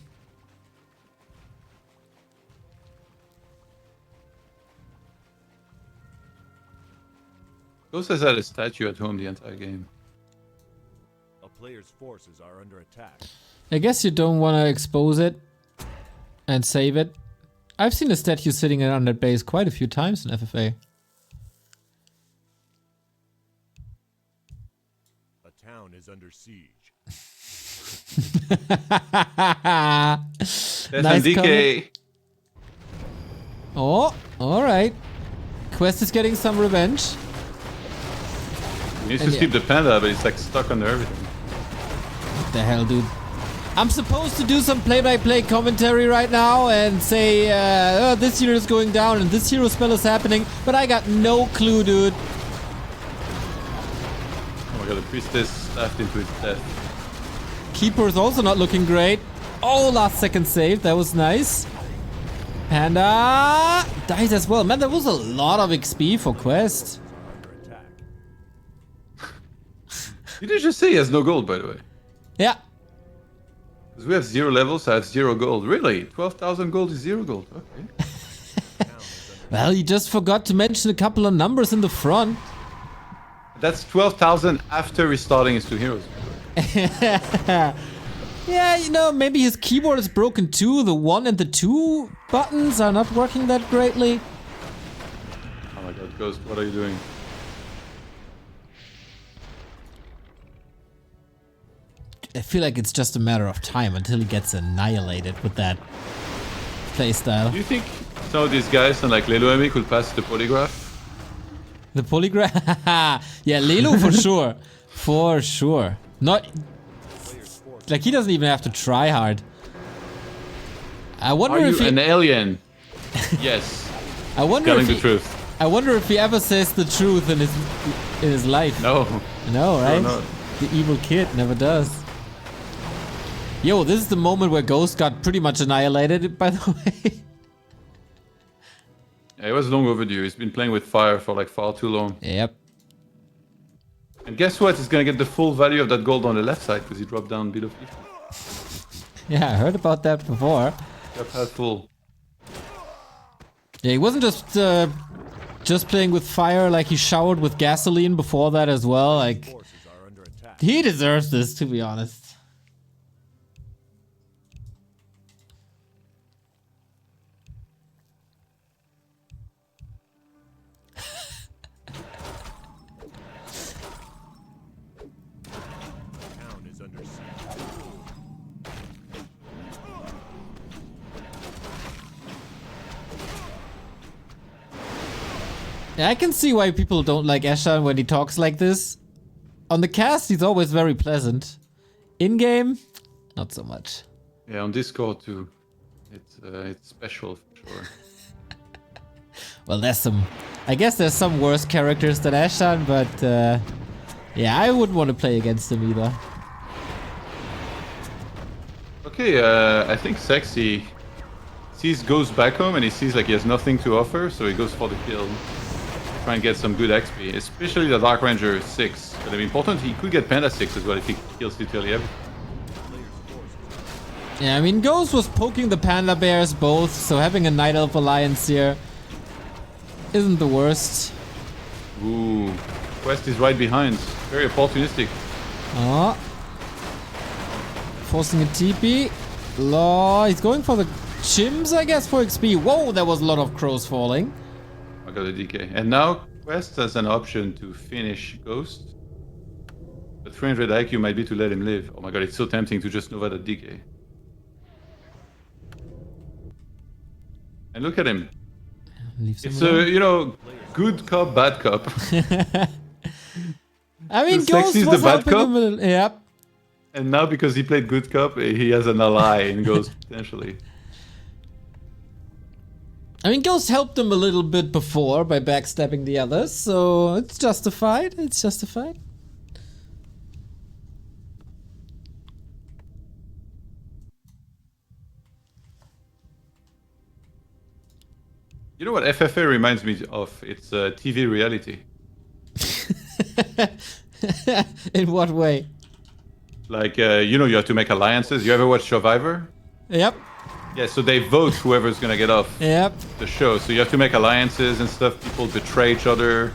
Ghost has had a statue at home the entire game. A player's forces are under attack. I guess you don't want to expose it and save it. I've seen a statue sitting on that base quite a few times in FFA. A town is under siege. That's Nice DK. comment. Oh, alright. Qwest is getting some revenge. He needs And to skip the panda, but he's like stuck under everything. What the hell, dude? I'm supposed to do some play-by-play commentary right now and say, oh, this hero is going down and this hero spell is happening, but I got no clue, dude. Oh my god, the priestess staffed into his death. Keeper is also not looking great. Oh, last second save. That was nice. Panda dies as well. Man, that was a lot of XP for Qwest. Under attack. Did you just say he has no gold, by the way? Yeah. Because we have 0 levels, so I have 0 gold. Really? 12,000 gold is 0 gold. Okay. Well, you just forgot to mention a couple of numbers in the front. That's 12,000 after restarting his 2 heroes. Yeah, you know, maybe his keyboard is broken too. The 1 and the 2 buttons are not working that greatly. Oh my god, Ghost, what are you doing? I feel like it's just a matter of time until he gets annihilated with that playstyle. Do you think some of these guys and like Leloemi could pass the polygraph? The polygraph? Yeah, Lelo for sure. For sure. Not... Like, he doesn't even have to try hard. I wonder Are if you he... an alien? Yes. I wonder Telling if the he... truth. I wonder if he ever says the truth in his life. No. No, right? not. The evil kid never does. Yo, this is the moment where Ghost got pretty much annihilated, by the way. Yeah, it was long overdue. He's been playing with fire for like far too long. Yep. And guess what? He's gonna get the full value of that gold on the left side because he dropped down below 50. Yeah, I heard about that before. Got half full. Yeah, he wasn't just playing with fire, like he showered with gasoline before that as well. Like, Forces are under attack. he deserves this, to be honest. Town is under siege. Yeah, I can see why people don't like Eshan when he talks like this. On the cast, he's always very pleasant. In-game, not so much. Yeah, on Discord too. It's special for sure. Well, I guess there's some worse characters than Eshan, but yeah, I wouldn't want to play against him either. Okay, I think Seksi goes back home and he sees like he has nothing to offer, so he goes for the kill. Try and get some good XP, especially the Dark Ranger 6. Gonna be important. He could get Panda 6 as well if he kills literally everything. Yeah, I mean, Ghost was poking the Panda Bears both, so having a Night Elf Alliance here isn't the worst. Ooh, Qwest is right behind. Very opportunistic. Oh. Forcing a TP. Law, he's going for the Chims, I guess, for XP. Whoa, there was a lot of crows falling. I got a DK. And now Qwest has an option to finish Ghost. But 300 IQ might be to let him live. Oh my god, it's so tempting to just Nova that DK. And look at him. Leaves him It's alone. a, you know, good cop, bad cop. I mean, the Ghost Seksi's was the bad helping cop? him a little. Yep. And now because he played good cop, he has an ally in Ghost potentially. I mean, Ghost helped him a little bit before by backstabbing the others, so it's justified. It's justified. You know what FFA reminds me of? It's TV reality. In what way? Like, you have to make alliances. You ever watch Survivor? Yep. Yeah, so they vote whoever's gonna get off Yep. the show. So you have to make alliances and stuff. People betray each other.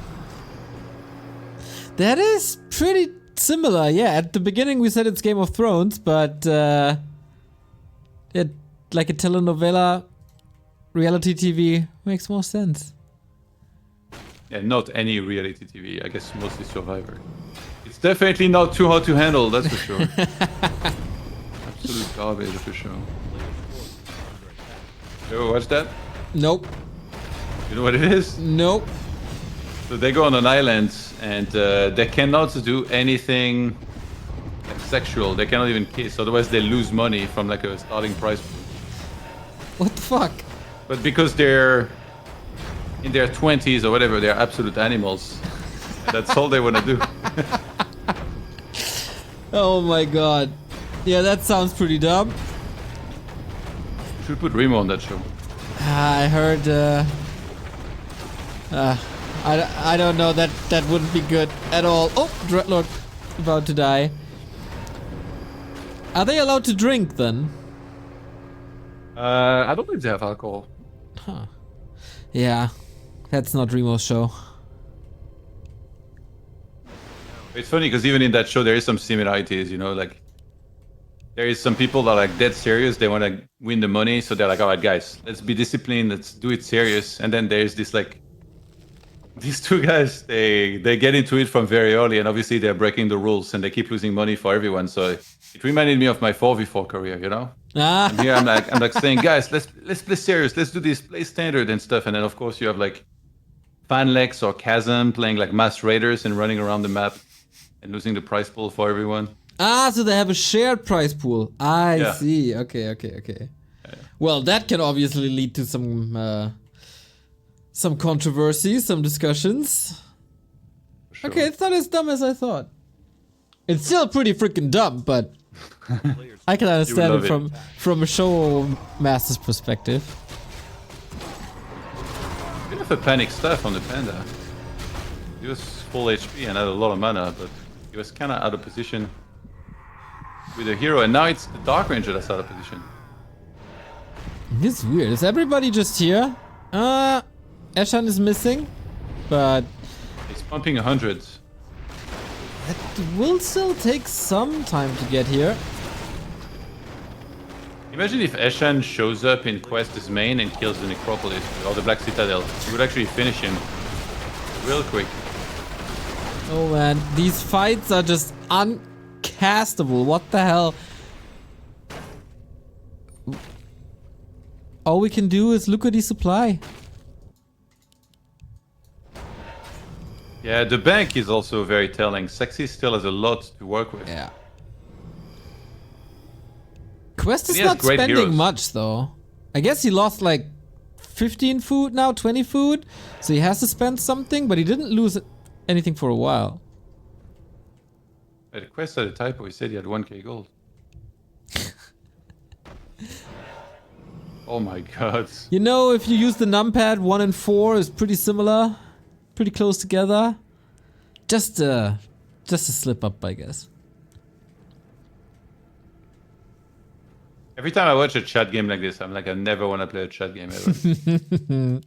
That is pretty similar. Yeah, at the beginning we said it's Game of Thrones, but it like a telenovela, reality TV makes more sense. Yeah, not any reality TV. I guess mostly Survivor. It's definitely not too hard to handle, that's for sure. Absolute garbage for sure. You ever watch that? Nope. You know what it is? Nope. So they go on an island and they cannot do anything like sexual. They cannot even kiss, otherwise they lose money from like a starting price pool. What the fuck? But because they're in their 20s or whatever, they're absolute animals. And that's all they want to do. Oh my god. Yeah, that sounds pretty dumb. Should put Remo on that show. I heard, I don't know, that wouldn't be good at all. Oh, Dreadlord about to die. Are they allowed to drink then? I don't believe they have alcohol. Huh. Yeah, that's not Remo's show. It's funny because even in that show there is some similarities, like there is some people that are like dead serious, they want to win the money, so they're like, all right guys, let's be disciplined, let's do it serious. And then there's this like, these two guys, they get into it from very early, and obviously they're breaking the rules and they keep losing money for everyone. So it reminded me of my 4v4 career, Ah. And here I'm like saying, guys, let's play serious, let's do this, play standard and stuff. And then of course you have like Fanlex or Chasm playing like mass raiders and running around the map and losing the prize pool for everyone. Ah, so they have a shared prize pool. I see. Okay. Yeah. Well, that can obviously lead to some controversy, some discussions. Sure. Okay, it's not as dumb as I thought. It's still pretty freaking dumb, but I can understand it from a show master's perspective. Bit of a panic stuff on the Panda. He was full HP and had a lot of mana, but he was kind of out of position with a hero, and now it's the Dark Ranger that's out of position. This is weird. Is everybody just here? Eshan is missing, but He's pumping 100. it will still take some time to get here. Imagine if Eshan shows up in Qwest's main and kills the Necropolis or the Black Citadel. He would actually finish him real quick. Oh man, these fights are just uncastable. What the hell? All we can do is look at the supply. Yeah, the bank is also very telling. Seksi still has a lot to work with. Yeah. Qwest is He has not great spending heroes. much though. I guess he lost like 15 food now, 20 food. So he has to spend something, but he didn't lose anything for a while. At Qwest had a typo, he said he had 1k gold. Oh my god. You know, if you use the numpad, 1 and 4 is pretty similar. Pretty close together. Just a slip up, I guess. Every time I watch a chat game like this, I'm like, I never want to play a chat game ever.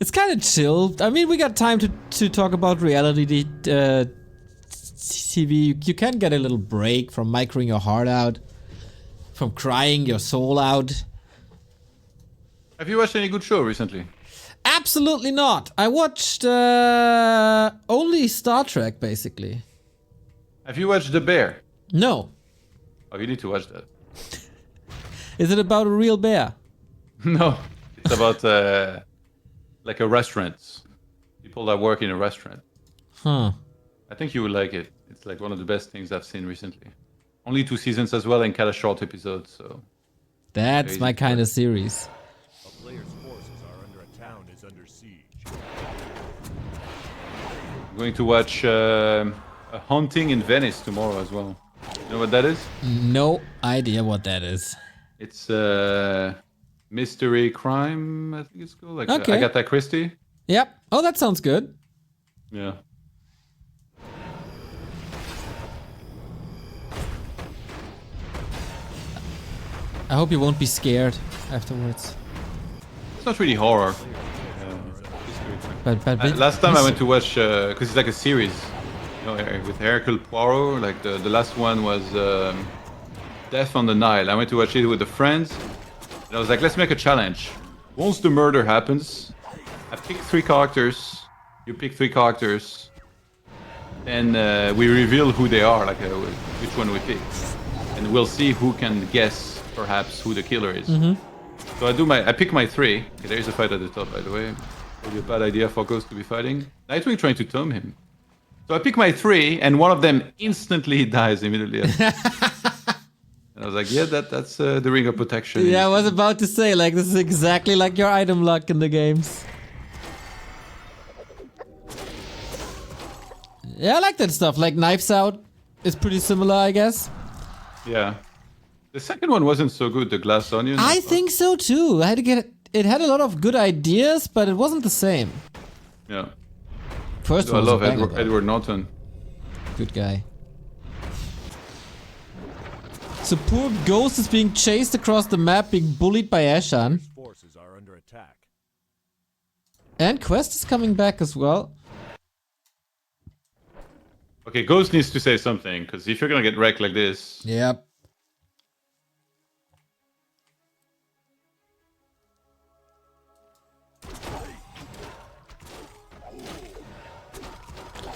It's kind of chill. I mean, we got time to talk about reality TV. You can get a little break from microing your heart out, from crying your soul out. Have you watched any good show recently? Absolutely not. I watched only Star Trek, basically. Have you watched The Bear? No. Oh, you need to watch that. Is it about a real bear? No, it's about like a restaurant. People that work in a restaurant. Huh. I think you would like it. It's like one of the best things I've seen recently. Only 2 seasons as well and kind of short episodes, so... That's my kind of series. A player's forces are under a town is under siege. I'm going to watch A Haunting in Venice tomorrow as well. You know what that is? No idea what that is. It's mystery crime, I think it's called. Like Okay. Agatha Christie. Yep. Oh, that sounds good. Yeah. I hope you won't be scared afterwards. It's not really horror. But Last time I went to watch, because it's like a series, you know, with Hercule Poirot. Like the last one was Death on the Nile. I went to watch it with a friend, and I was like, let's make a challenge. Once the murder happens, I pick 3 characters. You pick 3 characters, and we reveal who they are, like which one we pick, and we'll see who can guess perhaps who the killer is. So I pick my 3. Okay, there is a fight at the top, by the way. Probably a bad idea for Ghost to be fighting. Nightwing trying to tomb him. So I pick my 3, and one of them instantly dies immediately. And I was like, yeah, that's the ring of protection. yeah, I was about to say, like, this is exactly like your item luck in the games. Yeah, I like that stuff. Like, Knives Out is pretty similar, I guess. Yeah. The second one wasn't so good, the Glass Onion. I think so too. I had to get it. It had a lot of good ideas, but it wasn't the same. Yeah. First I one was love a banger, though. Edward Norton. Good guy. So poor Ghost is being chased across the map, being bullied by Eshan. Forces are under attack. And Qwest is coming back as well. Okay, Ghost needs to say something, because if you're gonna get wrecked like this... Yep.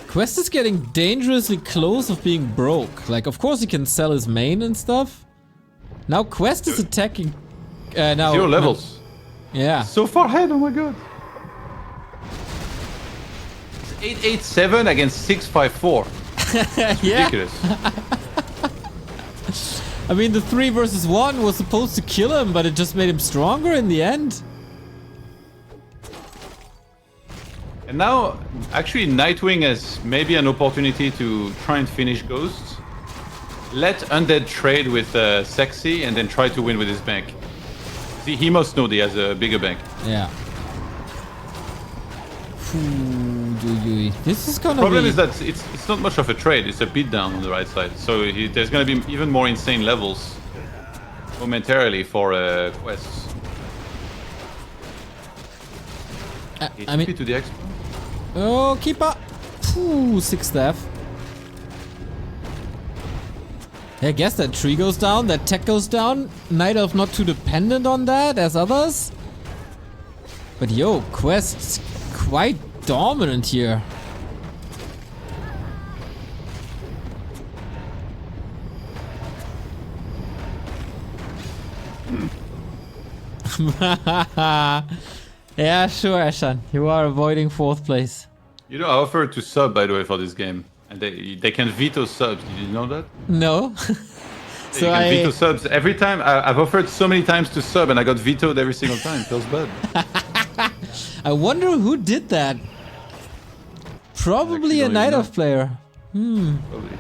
Qwest is getting dangerously close of being broke. Like, of course he can sell his main and stuff. Now Qwest is attacking... now 0 levels. Yeah. So far ahead, oh my god. It's 887 against 654. It's Yeah. ridiculous. I mean, the 3 versus 1 was supposed to kill him, but it just made him stronger in the end. And now, actually, Nightwing has maybe an opportunity to try and finish Ghost. Let Undead trade with Seksi and then try to win with his bank. See, he must know that he has a bigger bank. Yeah. This is gonna Problem be... is that it's not much of a trade. It's a beatdown on the right side. So there's gonna be even more insane levels momentarily for Qwest. I mean... to the expo. Oh, keep up! Ooh, 6 staff. I guess that tree goes down, that tech goes down. Night Elf not too dependent on that as others. But yo, Qwest's quite dominant here. Yeah, sure, Eshan. You are avoiding 4th place. You know, I offered to sub, by the way, for this game. And they can veto subs. Did you know that? No. So you can veto subs every time. I've offered so many times to sub and I got vetoed every single time. Feels bad. I wonder who did that. Probably a don't Night even Elf player. Probably.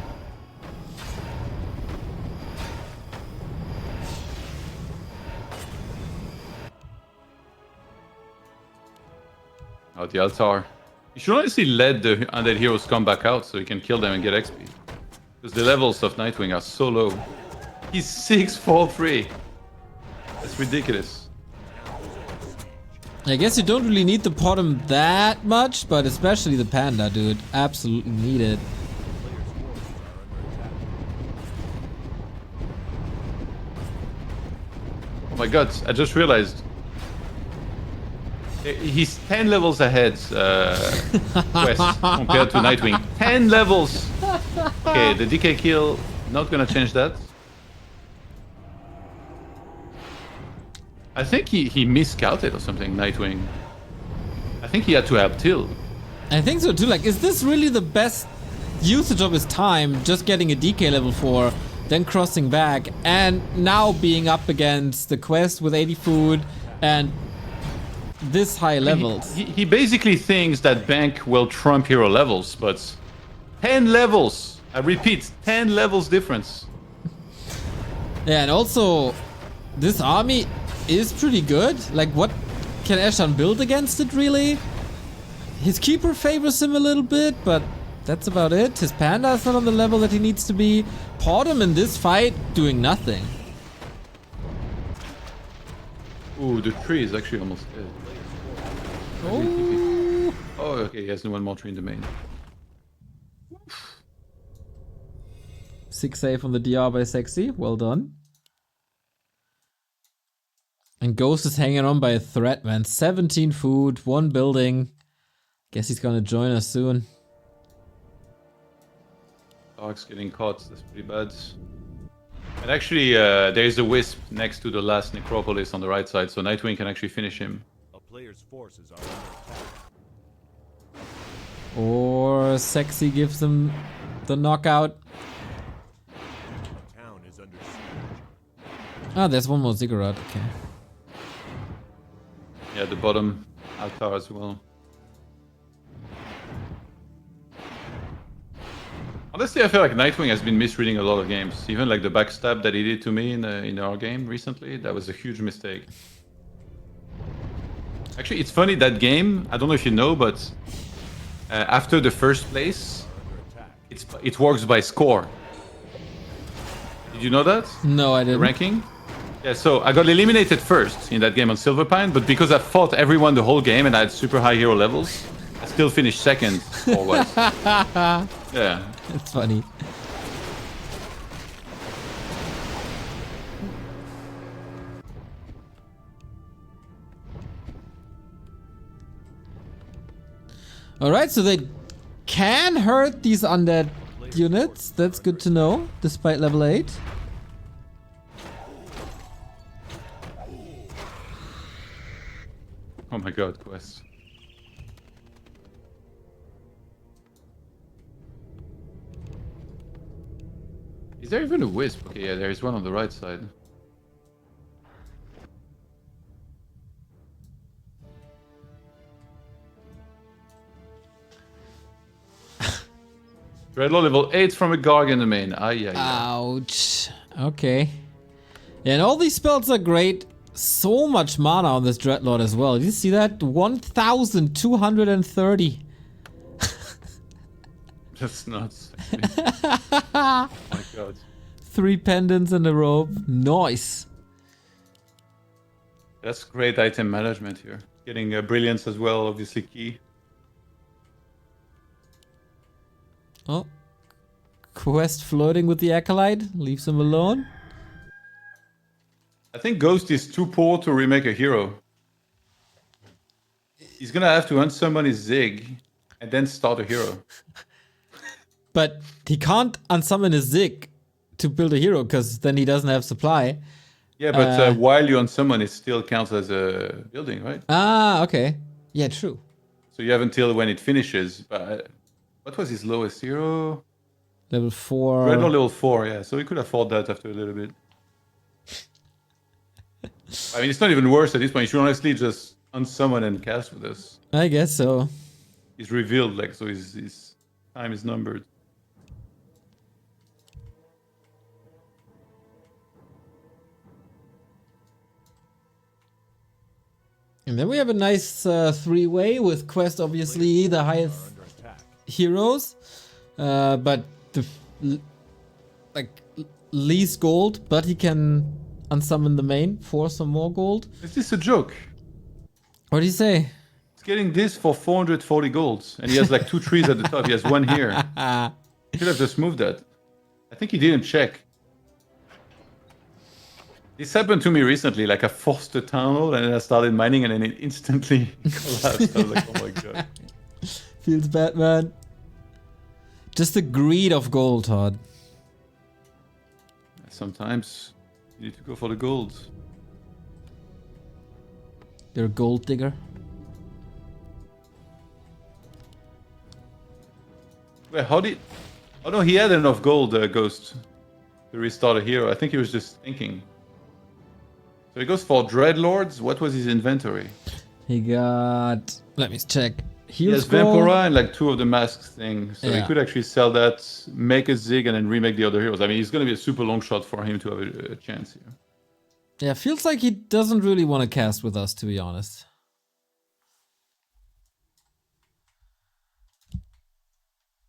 Oh, the altar. You should honestly let the undead heroes come back out so you can kill them and get XP. Because the levels of Nightwing are so low. He's 643. That's ridiculous. I guess you don't really need the bottom that much, but especially the panda, dude. Absolutely need it. Oh my god, I just realized. He's 10 levels ahead, Qwest, compared to Nightwing. 10 levels! Okay, the DK kill, not gonna change that. I think he miscouted or something, Nightwing. I think he had to have Till. I think so too. Like, is this really the best usage of his time? Just getting a DK level 4, then crossing back, and now being up against the Qwest with 80 food and this high levels. He basically thinks that Bank will trump hero levels, but 10 levels! I repeat, 10 levels difference. Yeah, and also, this army is pretty good. Like, what can Eshan build against it, really? His keeper favors him a little bit, but that's about it. His panda is not on the level that he needs to be. Podem in this fight doing nothing. Ooh, the tree is actually almost dead. Oh. Oh, okay, he has one more tree in the main. 6 save on the DR by Seksi. Well done. And Ghost is hanging on by a thread, man. 17 food, 1 building. Guess he's gonna join us soon. Dark's getting caught, that's pretty bad. And actually, there is a Wisp next to the last Necropolis on the right side, so Nightwing can actually finish him. A player's forces are under attack. Or Seksi gives him the knockout. Town is under siege. Ah, there's one more ziggurat, okay. Yeah, the bottom altar as well. Honestly, I feel like Nightwing has been misreading a lot of games. Even like the backstab that he did to me in our game recently, that was a huge mistake. Actually, it's funny, that game, I don't know if you know, but after the first place, it works by score. Did you know that? No, I The didn't. ranking? Yeah, so I got eliminated first in that game on Silverpine, but because I fought everyone the whole game and I had super high hero levels, I still finished second always. Yeah. It's funny. Alright, so they can hurt these undead units. That's good to know, despite level 8. Oh my god, Qwest. Is there even a Wisp? Okay, yeah, there is one on the right side. Dreadlord level 8 from a Garg in the main. Ouch. Okay. Yeah, and all these spells are great. So much mana on this Dreadlord as well. Did you see that? 1,230. That's nuts. Oh my god. 3 pendants and a robe. Nice. That's great item management here. Getting brilliance as well, obviously key. Oh. Qwest flirting with the Acolyte. Leaves him alone. I think Ghost is too poor to remake a hero. He's gonna have to unsummon his Zig and then start a hero. But he can't unsummon his Zig to build a hero, because then he doesn't have supply. Yeah, but while you unsummon, it still counts as a building, right? Ah, okay. Yeah, true. So you have until when it finishes. But what was his lowest hero? Level 4. Dreadlord level 4, yeah. So he could afford that after a little bit. I mean, it's not even worse at this point. You should honestly just unsummon and cast with us. I guess so. He's revealed, like, so his time is numbered. And then we have a nice 3-way with Qwest, obviously the highest Under attack. heroes, but the least gold, but he can unsummon the main for some more gold. Is this a joke? What do you say? He's getting this for 440 golds, and he has like 2 trees at the top. He has 1 here. He could have just moved that. I think he didn't check. This happened to me recently. Like I forced a town hall, and then I started mining, and then it instantly collapsed. I was like, oh my god. Feels bad, man. Just the greed of gold, Todd. Sometimes you need to go for the gold. You're a gold digger. Wait, how did... Oh no, he had enough gold, Ghost, to restart a hero. I think he was just thinking. So he goes for Dreadlords. What was his inventory? He got... Let me check. He Heal has scroll. Vampora and like 2 of the masks things. So he Yeah. could actually sell that, make a Zig, and then remake the other heroes. I mean, it's going to be a super long shot for him to have a chance here. Yeah, feels like he doesn't really want to cast with us, to be honest.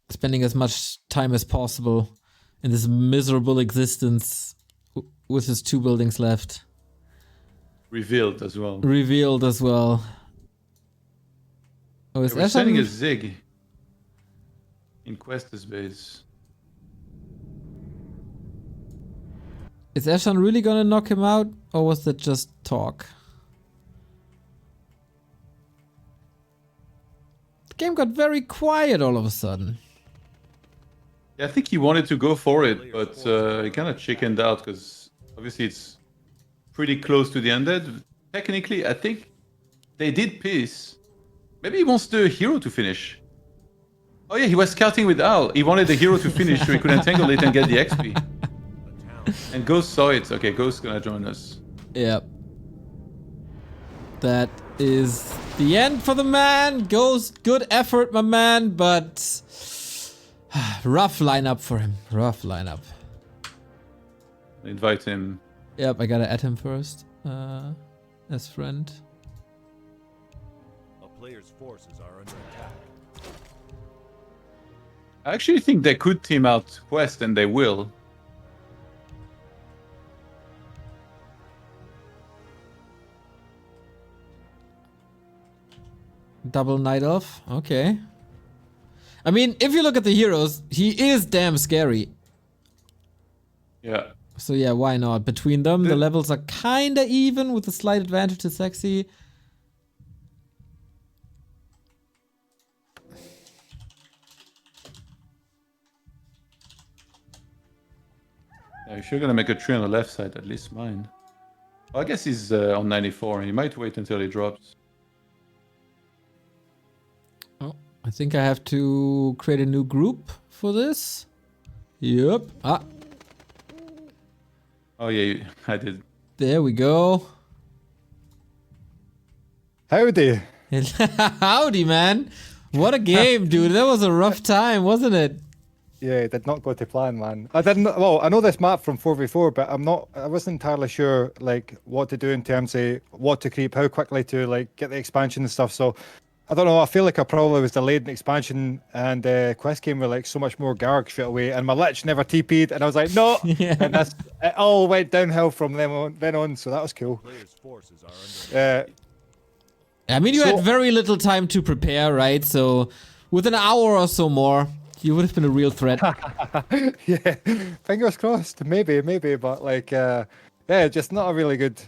Spending as much time as possible in this miserable existence with his 2 buildings left. Revealed as well. Revealed as well. Oh, is We're sending a Eshan... Zig in Qwest's base. Is Eshan really gonna knock him out? Or was that just talk? The game got very quiet all of a sudden. Yeah, I think he wanted to go for it, but he kind of chickened out because obviously it's pretty close to the undead. Technically, I think they did peace. Maybe he wants the hero to finish. Oh yeah, he was scouting with Al. He wanted the hero to finish so he could entangle it and get the XP. And Ghost saw it. Okay, Ghost's gonna join us. Yep. That is the end for the man. Ghost, good effort, my man, but rough lineup for him. Rough lineup. Invite him. Yep, I gotta add him first. As friend. A player's forces are under attack. I actually think they could team out Qwest, and they will. Double Night Elf. Okay. I mean, if you look at the heroes, he is damn scary. Yeah. So yeah, why not? Between them, the levels are kinda even with a slight advantage to Seksi. Yeah, if you're gonna make a tree on the left side, at least mine. Well, I guess he's on 94. He might wait until he drops. Oh, I think I have to create a new group for this. Yep. Ah, Oh yeah, I did. there we go. Howdy. Howdy, man. What a game, dude. That was a rough time, wasn't it? Yeah, it did not go to plan, man. I didn't. Well, I know this map from 4v4, but I wasn't entirely sure like what to do in terms of what to creep, how quickly to like get the expansion and stuff. So I don't know. I feel like I probably was delayed in expansion, and Quest came with like so much more Garg straight away, and my Lich never TP'd, and I was like, no, Yeah. and it all went downhill from then on. So that was cool. Player's forces are under I mean, you So- had very little time to prepare, right? So with an hour or so more, you would have been a real threat. Yeah, fingers crossed. Maybe, but like, yeah, just not really good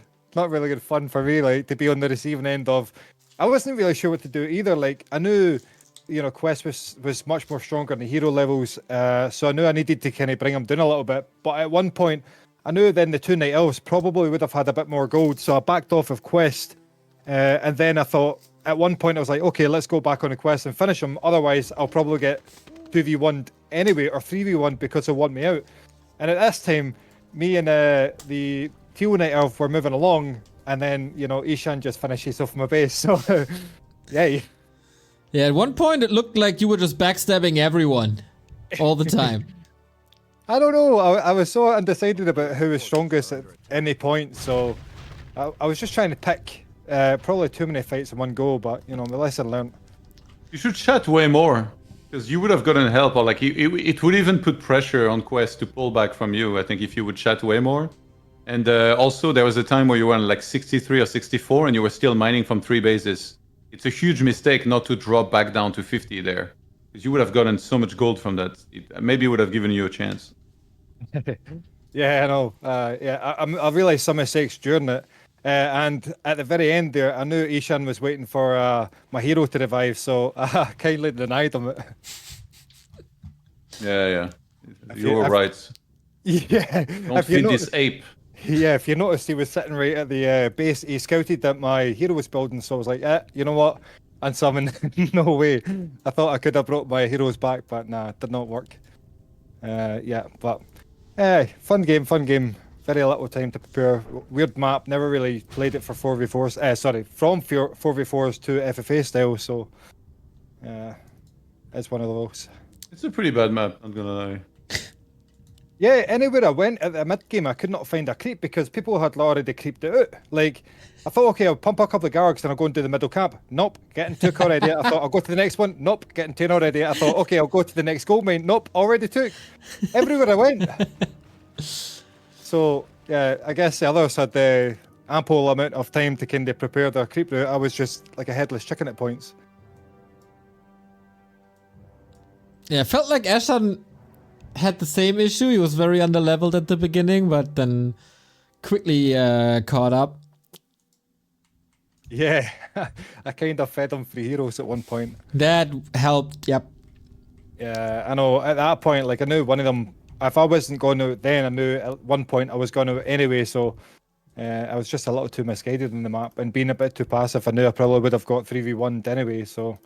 fun for me. Like to be on the receiving end of, I wasn't really sure what to do either. Like I knew, you know, Qwest was much more stronger in the hero levels, so I knew I needed to kind of bring him down a little bit. But at one point, I knew then the 2 Night Elves probably would have had a bit more gold, so I backed off of Qwest, and then I thought at one point I was like, okay, let's go back on the Qwest and finish him. Otherwise, I'll probably get 2v1 anyway or 3v1 because he'll want me out. And at this time, me and the Teal Night Elf were moving along, and then you know Eshan just finishes off my base. So yeah, Yeah, at one point it looked like you were just backstabbing everyone all the time. I don't know. I was so undecided about who was strongest at any point, so I was just trying to pick. Probably too many fights in one go, but you know the lesson learned. You should chat way more, because you would have gotten help, or like it would even put pressure on Qwest to pull back from you. I think if you would chat way more. And also there was a time where you were on like 63 or 64 and you were still mining from 3 bases. It's a huge mistake not to drop back down to 50 there, because you would have gotten so much gold from that. Maybe it would have given you a chance. Yeah, I know. Yeah, I realised some mistakes during it. And at the very end there, I knew Eshan was waiting for my hero to revive, so I kindly denied him it. Yeah. You you- were if- right. Yeah. Don't if you feed this noticed- ape. Yeah, if you noticed, he was sitting right at the base. He scouted that my hero was building, so I was like, you know what? Unsummon. No way. I thought I could have brought my heroes back, but nah, it did not work. Yeah, but fun game. Very little time to prepare. Weird map. Never really played it for 4v4s. Sorry, from 4v4s to FFA style. So, it's one of those. It's a pretty bad map, not gonna lie. Yeah, anywhere I went at the mid game, I could not find a creep because people had already creeped it out. Like, I thought, okay, I'll pump a couple of gargs and I'll go and do the middle camp. Nope, getting took already. I thought I'll go to the next one. Nope, getting 10 already. I thought, okay, I'll go to the next gold mine. Nope, already took. Everywhere I went. So, yeah, I guess the others had the ample amount of time to kind of prepare their creep route. I was just like a headless chicken at points. Yeah, I felt like Eshan had the same issue. He was very underleveled at the beginning, but then quickly caught up. Yeah, I kind of fed him free heroes at one point. That helped, yep. Yeah, I know. At that point, like, I knew one of them, if I wasn't going out then, I knew at one point I was going out anyway, so I was just a little too misguided in the map, and being a bit too passive, I knew I probably would have got 3v1'd anyway, so...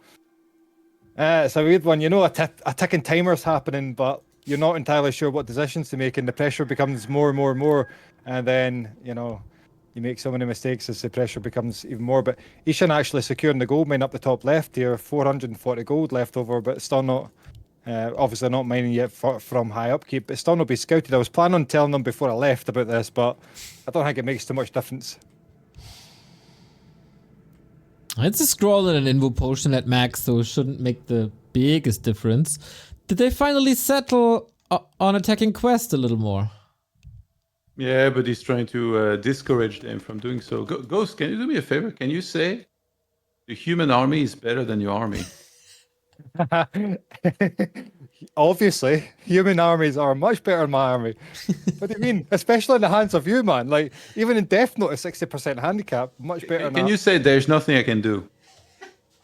it's a weird one. You know, a ticking timer's happening, but you're not entirely sure what decisions to make, and the pressure becomes more and more and more, and then, you know, you make so many mistakes as the pressure becomes even more. But Eshan actually securing the gold mine up the top left here, 440 gold left over, but still not, obviously not mining yet from high upkeep, but still not be scouted. I was planning on telling them before I left about this, but I don't think it makes too much difference. It's a scroll and an invo potion at max, so it shouldn't make the biggest difference. Did they finally settle on attacking Qwest a little more? Yeah, but he's trying to discourage them from doing so. Ghost, can you do me a favor? Can you say the human army is better than your army? Obviously, human armies are much better than my army. What do you mean? Especially in the hands of you, man. Like, even in Death Note, a 60% handicap, much better than Can that. you say there's nothing I can do?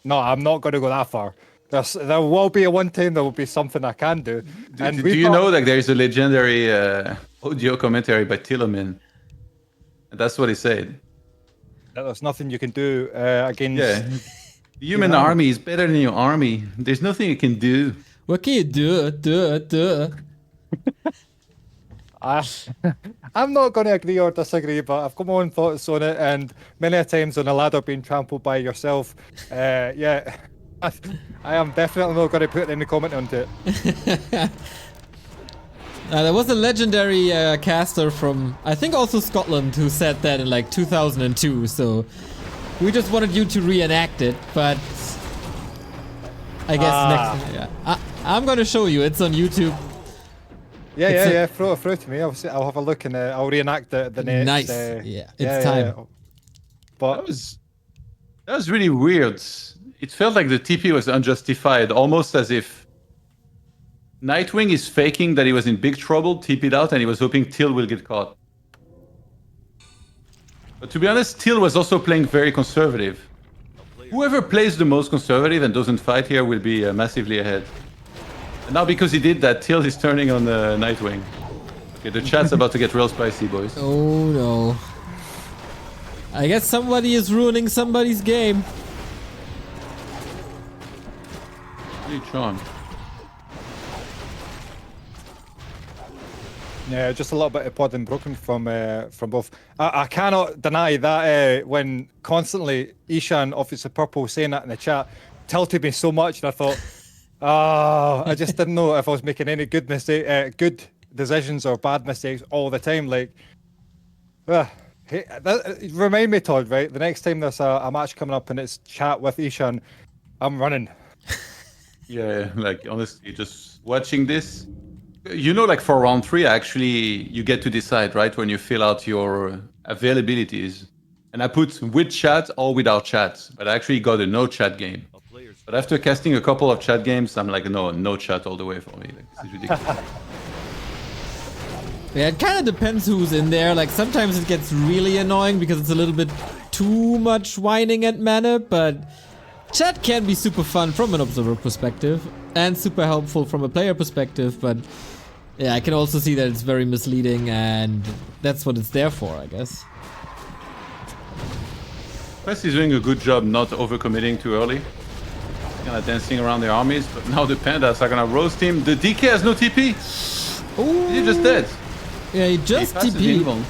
No, I'm not going to go that far. There will be a one time there will be something I can do. Do you know that there's a legendary audio commentary by Tilleman? And that's what he said. that there's nothing you can do against... Yeah. The human army is better than your army. There's nothing you can do. What can you do? I'm not going to agree or disagree, but I've got my own thoughts on it, and many a times on a ladder being trampled by yourself. Yeah, I am definitely not going to put any comment onto it. There was a legendary caster from, I think also Scotland, who said that in like 2002, so we just wanted you to reenact it, but I guess next... Yeah. I'm going to show you, it's on YouTube. Yeah. Throw it to me. I'll have a look and I'll reenact the next. Nice. Yeah, it's time. Yeah. But That was really weird. It felt like the TP was unjustified, almost as if Nightwing is faking that he was in big trouble, TP'd out, and he was hoping Till will get caught. But to be honest, Till was also playing very conservative. Whoever plays the most conservative and doesn't fight here will be massively ahead. And now because he did that, Till is turning on the Nightwing. Okay, the chat's about to get real spicy, boys. Oh no. I guess somebody is ruining somebody's game. Hey, Sean. yeah, just a little bit of pod and broken from both. I cannot deny that when constantly Eshan, obviously Purple, saying that in the chat, tilted me so much, and I thought, I just didn't know if I was making any good good decisions or bad mistakes all the time. Like, remind me, ToD, right? The next time there's a match coming up and it's chat with Eshan, I'm running. Yeah, like honestly, just watching this, you know, like for round 3, actually, you get to decide, right, when you fill out your availabilities. And I put with chat or without chat, but I actually got a no chat game. But after casting a couple of chat games, I'm like, no chat all the way for me. Like, this is ridiculous. Yeah, it kind of depends who's in there. Like, sometimes it gets really annoying because it's a little bit too much whining and mana, but chat can be super fun from an observer perspective and super helpful from a player perspective, but yeah, I can also see that it's very misleading, and that's what it's there for, I guess. Qwest is doing a good job not overcommitting too early. Kind of dancing around the armies, but now the pandas are gonna roast him. The DK has no TP. Ooh. He's just dead. Yeah, he just TP'd.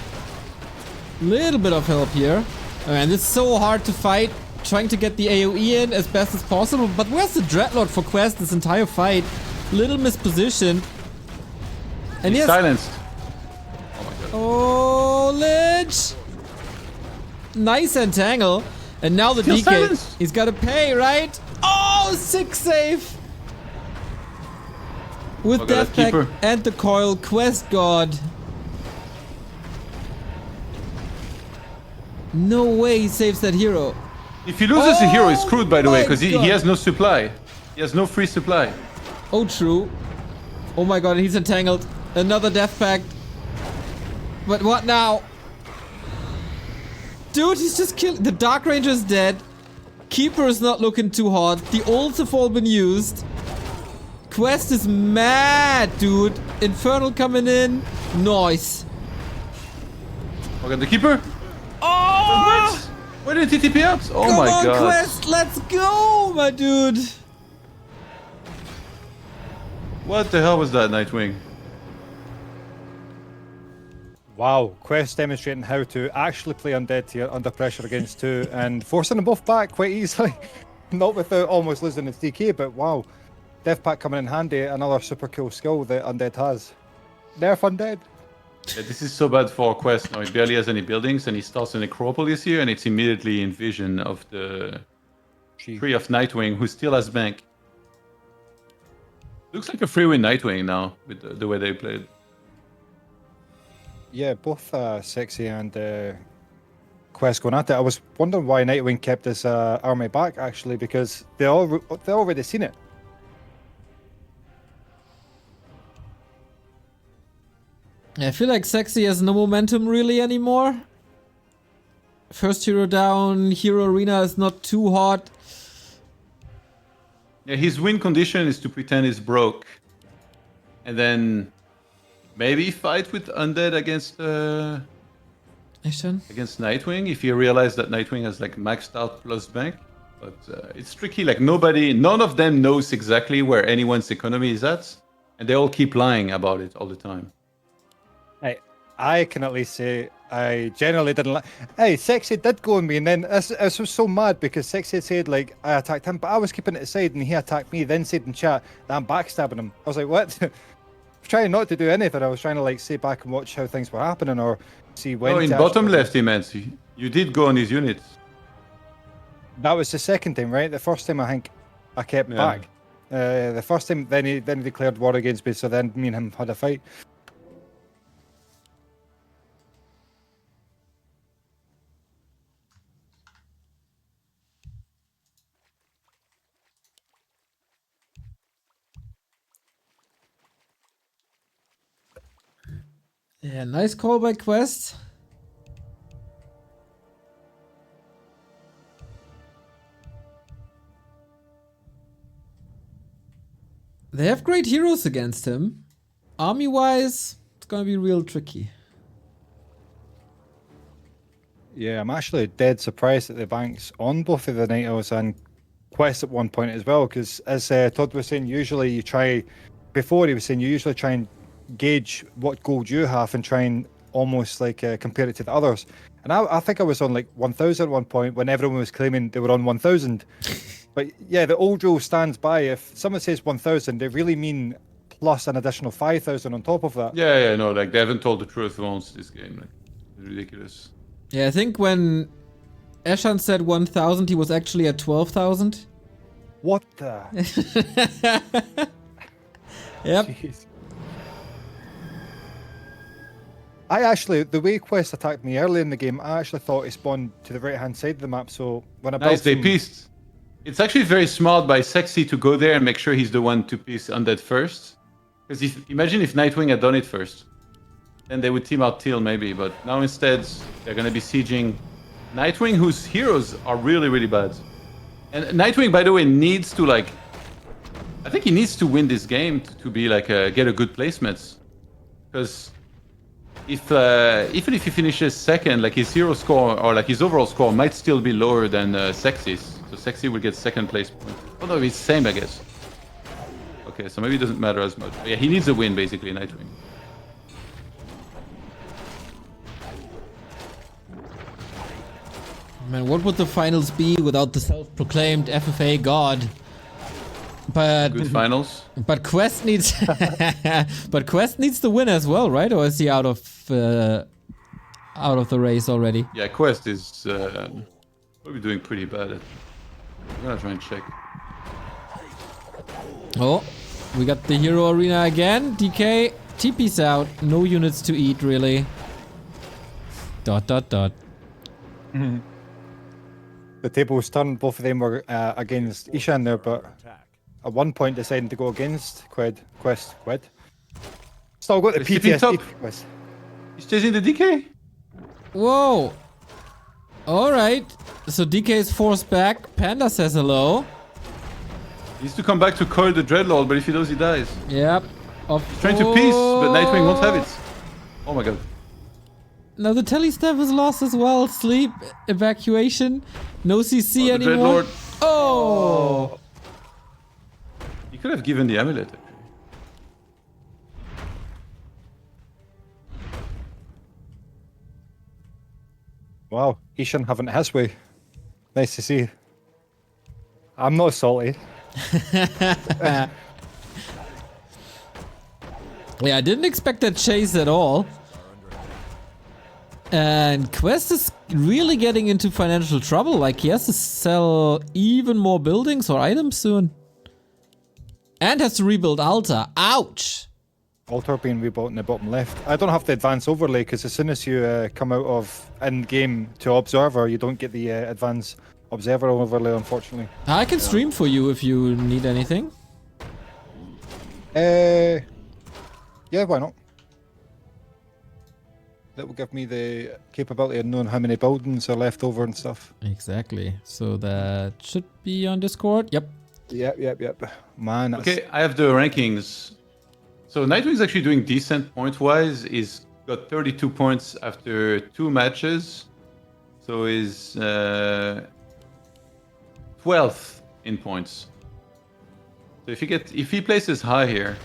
Little bit of help here. And it's so hard to fight, trying to get the AoE in as best as possible. But where's the Dreadlord for Qwest this entire fight? Little mispositioned. And He's yes. silenced. Oh my god. Oh, Lich! Nice entangle. And now the Still DK. silenced. He's got to pay, right? Oh, 6 save! With Oh god, that Death Pack keeper. and the coil, Qwest God. No way he saves that hero. If he loses a hero, he's Oh screwed, by the way, my because he God. has no supply. He has no free supply. Oh, true. Oh my god, he's entangled. Another Death Pact. But what now? Dude, he's just killed. The Dark Ranger's dead. Keeper is not looking too hot. The ults have all been used. Qwest is mad, dude. Infernal coming in. Nice. Oh god, the keeper? Oh! What? Where did he TP out? Oh Come my on, god. Qwest, let's go, my dude. What the hell was that, Nightwing? Wow, Qwest demonstrating how to actually play undead here under pressure against 2 and forcing them both back quite easily. Not without almost losing its DK, but wow. Death Pack coming in handy, another super cool skill that undead has. Nerf undead. Yeah, this is so bad for Qwest now. He barely has any buildings, and he starts an Necropolis here, and it's immediately in vision of the tree of Nightwing, who still has bank. Looks like a free win Nightwing now, with the way they played. Yeah, both Seksi and Qwest going at it. I was wondering why Nightwing kept his army back, actually, because they already seen it. I feel like Seksi has no momentum really anymore. First hero down, hero arena is not too hot. Yeah, his win condition is to pretend he's broke, and then maybe fight with undead against Eshan? against Nightwing if you realize that Nightwing has like maxed out plus bank. But it's tricky. Like none of them knows exactly where anyone's economy is at, and they all keep lying about it all the time. I can at least say I generally didn't like. Hey, Seksi did go on me, and then this was so mad because Seksi said like I attacked him, but I was keeping it aside, and he attacked me. Then said in chat that I'm backstabbing him. I was like, what? I was trying not to do anything. I was trying to like sit back and watch how things were happening, or see when. Oh, in to bottom actually- left, he meant you did go on his units. That was the second time, right? The first time I think I kept Yeah. back. The first time, then he declared war against me. So then me and him had a fight. Yeah, nice call by Qwest. They have great heroes against him. Army-wise, it's gonna be real tricky. Yeah, I'm actually dead surprised that the bank's on both of the Night Owls and Qwest at one point as well, because as Todd was saying, usually you try, before he was saying, you usually try and gauge what gold you have and try and almost like compare it to the others. And I think I was on like 1,000 at one point when everyone was claiming they were on 1,000. But yeah, the old rule stands by. If someone says 1,000, they really mean plus an additional 5,000 on top of that. Yeah, no, like they haven't told the truth once this game. Like, it's ridiculous. Yeah, I think when Eshan said 1,000, he was actually at 12,000. What the? Yep. Jeez. I actually, the way Qwest attacked me early in the game, I actually thought he spawned to the right-hand side of the map. So when I Nice, built they some- pieced. It's actually very smart by Seksi to go there and make sure he's the one to piece undead first. Because imagine if Nightwing had done it first. Then they would team out Teal maybe, but now instead they're gonna be sieging Nightwing, whose heroes are really, really bad. And Nightwing, by the way, needs to like... I think he needs to win this game to be like get a good placement. Because if even if he finishes second, like his hero score or like his overall score might still be lower than Seksi's. So Seksi will get second place point. Oh no, it's same, I guess. Okay, so maybe it doesn't matter as much. But yeah, he needs a win basically, Nightwing. Man, what would the finals be without the self-proclaimed FFA god? But Good finals. but Qwest needs but Qwest needs to win as well, right? Or is he out of the race already? Yeah, Qwest is probably doing pretty bad. I'm gonna try and check. Oh, we got the hero arena again. DK, TP's out. No units to eat, really. ... The tables turned. Both of them were against Eshan there, but Attack. at one point deciding to go against Qwest. Still got the He's keeping top. PTSD. Qwest. He's chasing the DK. Whoa. All right. So DK is forced back. Panda says hello. He needs to come back to coil the Dreadlord, but if he does, he dies. Yep. He's trying to piece, but Nightwing won't have it. Oh my god. Now the telestaff is lost as well. Sleep, evacuation, no CC The anymore. Dreadlord. Oh. He could have given the amulet, actually. Wow, Eshan having it his way. Nice to see. I'm not salty. Yeah, I didn't expect that chase at all. And Qwest is really getting into financial trouble. Like, he has to sell even more buildings or items soon. And has to rebuild Alta. Ouch! Altar being rebuilt in the bottom left. I don't have the advanced overlay because as soon as you come out of in-game to Observer, you don't get the advanced Observer overlay, unfortunately. I can stream for you if you need anything. Yeah, why not? That will give me the capability of knowing how many buildings are left over and stuff. Exactly. So that should be on Discord. Yep. Yep. Man, that's... Okay, I have the rankings. So Nightwing's actually doing decent point-wise. He's got 32 points after 2 matches. So he's 12th in points. So if he places high here,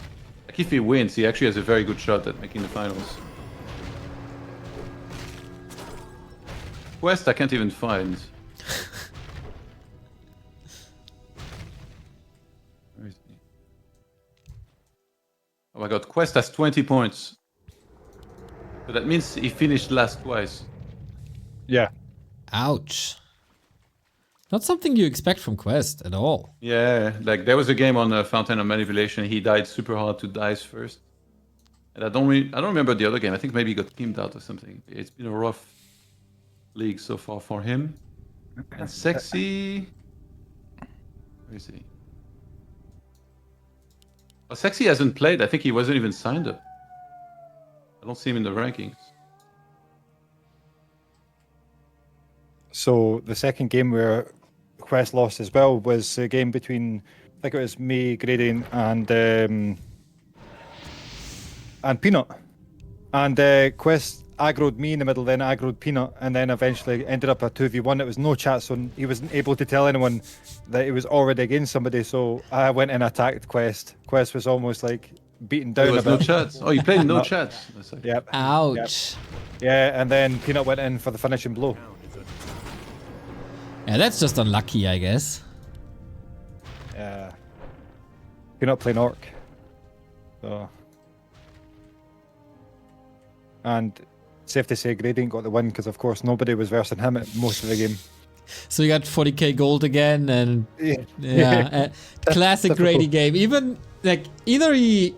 like if he wins, he actually has a very good shot at making the finals. Qwest I can't even find. Where is he? Oh my god, Qwest has 20 points. So that means he finished last twice. Yeah. Ouch. Not something you expect from Qwest at all. Yeah, like there was a game on Fountain of Manipulation. He died super hard to dice first. And I don't remember the other game. I think maybe he got teamed out or something. It's been a rough league so far for him. And Seksi... Where is he? Oh, Seksi hasn't played. I think he wasn't even signed up. I don't see him in the rankings. So the second game where Qwest lost as well was a game between, I think it was me, Gradient, and Peanut. And Qwest aggroed me in the middle, then aggroed Peanut, and then eventually ended up a 2v1. It was no chat, so he wasn't able to tell anyone that he was already against somebody. So I went and attacked Qwest. Qwest was almost like beaten down There a was bit. no chats. Oh, you played no chats. That's like... Yep. Ouch. Yeah, and then Peanut went in for the finishing blow. Yeah, that's just unlucky, I guess. Yeah. Peanut playing Orc. So. And safe to say Gradient got the win because, of course, nobody was versing him at most of the game. So you got 40k gold again, and Yeah. classic Grady game. Even like either he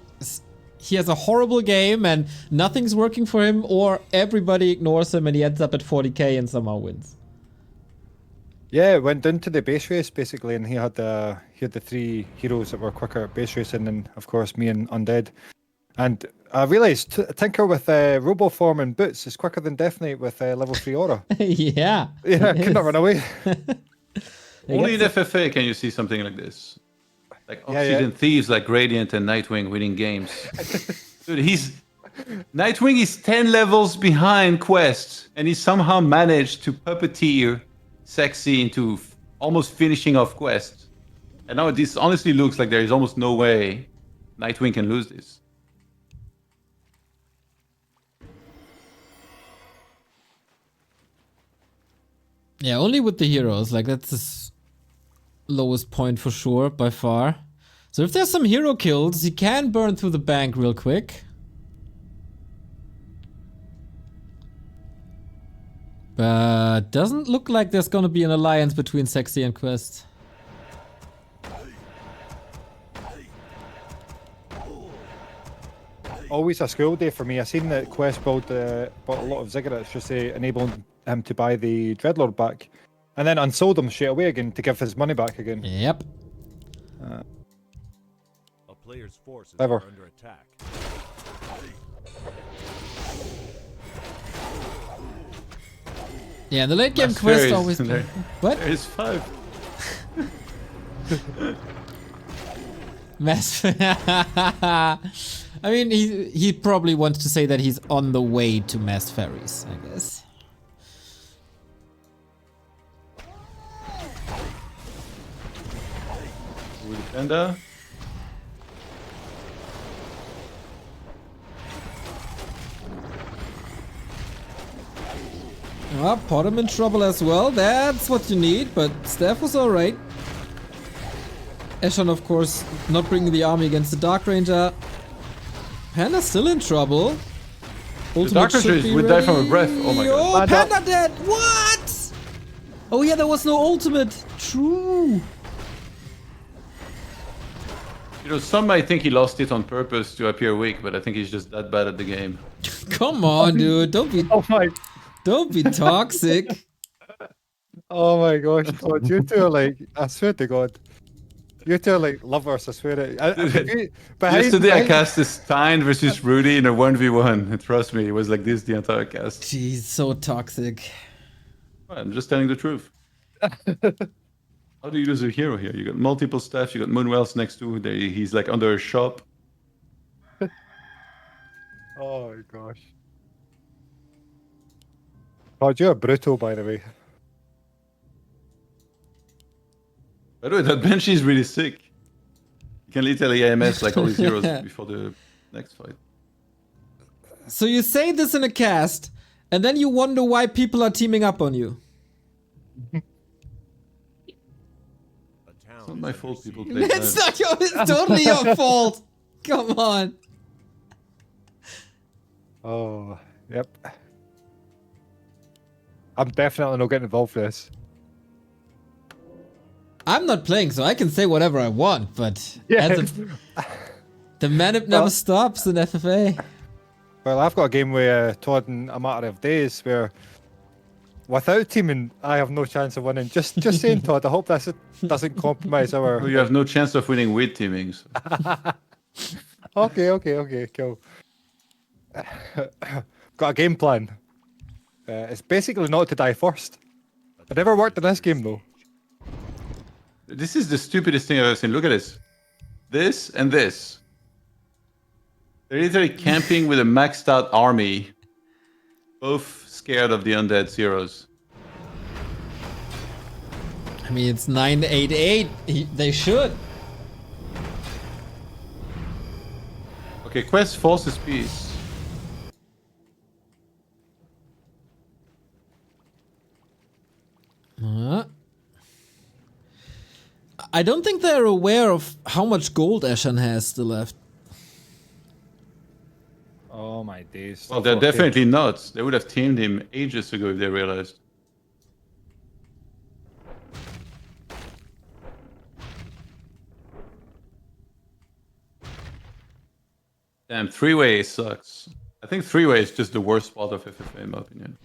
has a horrible game and nothing's working for him, or everybody ignores him and he ends up at 40k and somehow wins. Yeah, went down to the base race basically, and he had the 3 heroes that were quicker at base racing, and of course me and Undead. And I realised Tinker with Roboform and Boots is quicker than Death Knight with level 3 Aura. Yeah. Yeah, could not run away. Only in FFA can you see something like this. Like Obsidian Thieves, like Radiant and Nightwing winning games. Dude, Nightwing is 10 levels behind Qwest, and he somehow managed to puppeteer Seksi into almost finishing off Qwest. And now this honestly looks like there is almost no way Nightwing can lose this. Yeah, only with the heroes. Like, that's his lowest point for sure, by far. So if there's some hero kills, he can burn through the bank real quick. But doesn't look like there's gonna be an alliance between Seksi and Qwest. Always a school day for me. I seen that Qwest bought a lot of ziggurats just to enable him to buy the Dreadlord back, and then unsold them straight away again to give his money back again. Yep. A player's forces Clever. are under attack. Yeah, the late game Mass Qwest Fairies always. in there. What? There's 5. Mass. I mean, he probably wants to say that he's on the way to mass ferries, I guess. With the panda. Ah, put him in trouble as well. That's what you need, but Steph was alright. Eshan, of course, not bringing the army against the Dark Ranger. Panda's still in trouble. The Dark Ranger would die from a breath. Oh my god. Oh, Panda dead! What? Oh yeah, there was no ultimate. True. You know, some might think he lost it on purpose to appear weak, but I think he's just that bad at the game. Come on, dude. Don't be toxic. Oh my gosh, God, you two are like, I swear to God. You two are like lovers, I swear it. Yesterday I cast this Stein versus Rudy in a 1v1, and trust me, it was like this the entire cast. Jeez, so toxic. I'm just telling the truth. How do you lose a hero here? You got multiple staff, you got Moonwells next to, he's like under a shop. Oh my gosh. God, you're brutal, by the way. By the way, that Banshee is really sick. You can literally AMS like all these heroes before the next fight. So you say this in a cast, and then you wonder why people are teaming up on you. It's not my fault people play It's not your, it's totally your fault. Come on. Oh, yep. I'm definitely not getting involved with this. I'm not playing, so I can say whatever I want, but Yeah. the man never stops in FFA. Well, I've got a game with ToD in a matter of days where, without teaming, I have no chance of winning. Just saying, ToD, I hope that doesn't compromise our... You have no chance of winning with teamings. Okay, cool. Got a game plan. It's basically not to die first. It never worked in this game, though. This is the stupidest thing I've ever seen. Look at this. This and this. They're literally camping with a maxed out army. Both scared of the undead zeros. I mean, it's 988. They should. Okay, Qwest forces peace. I don't think they're aware of how much gold Eshan has still left. Oh my days. Well, they're definitely not. They would have teamed him ages ago if they realized. Damn, 3-way sucks. I think 3-way is just the worst part of FFA in my opinion.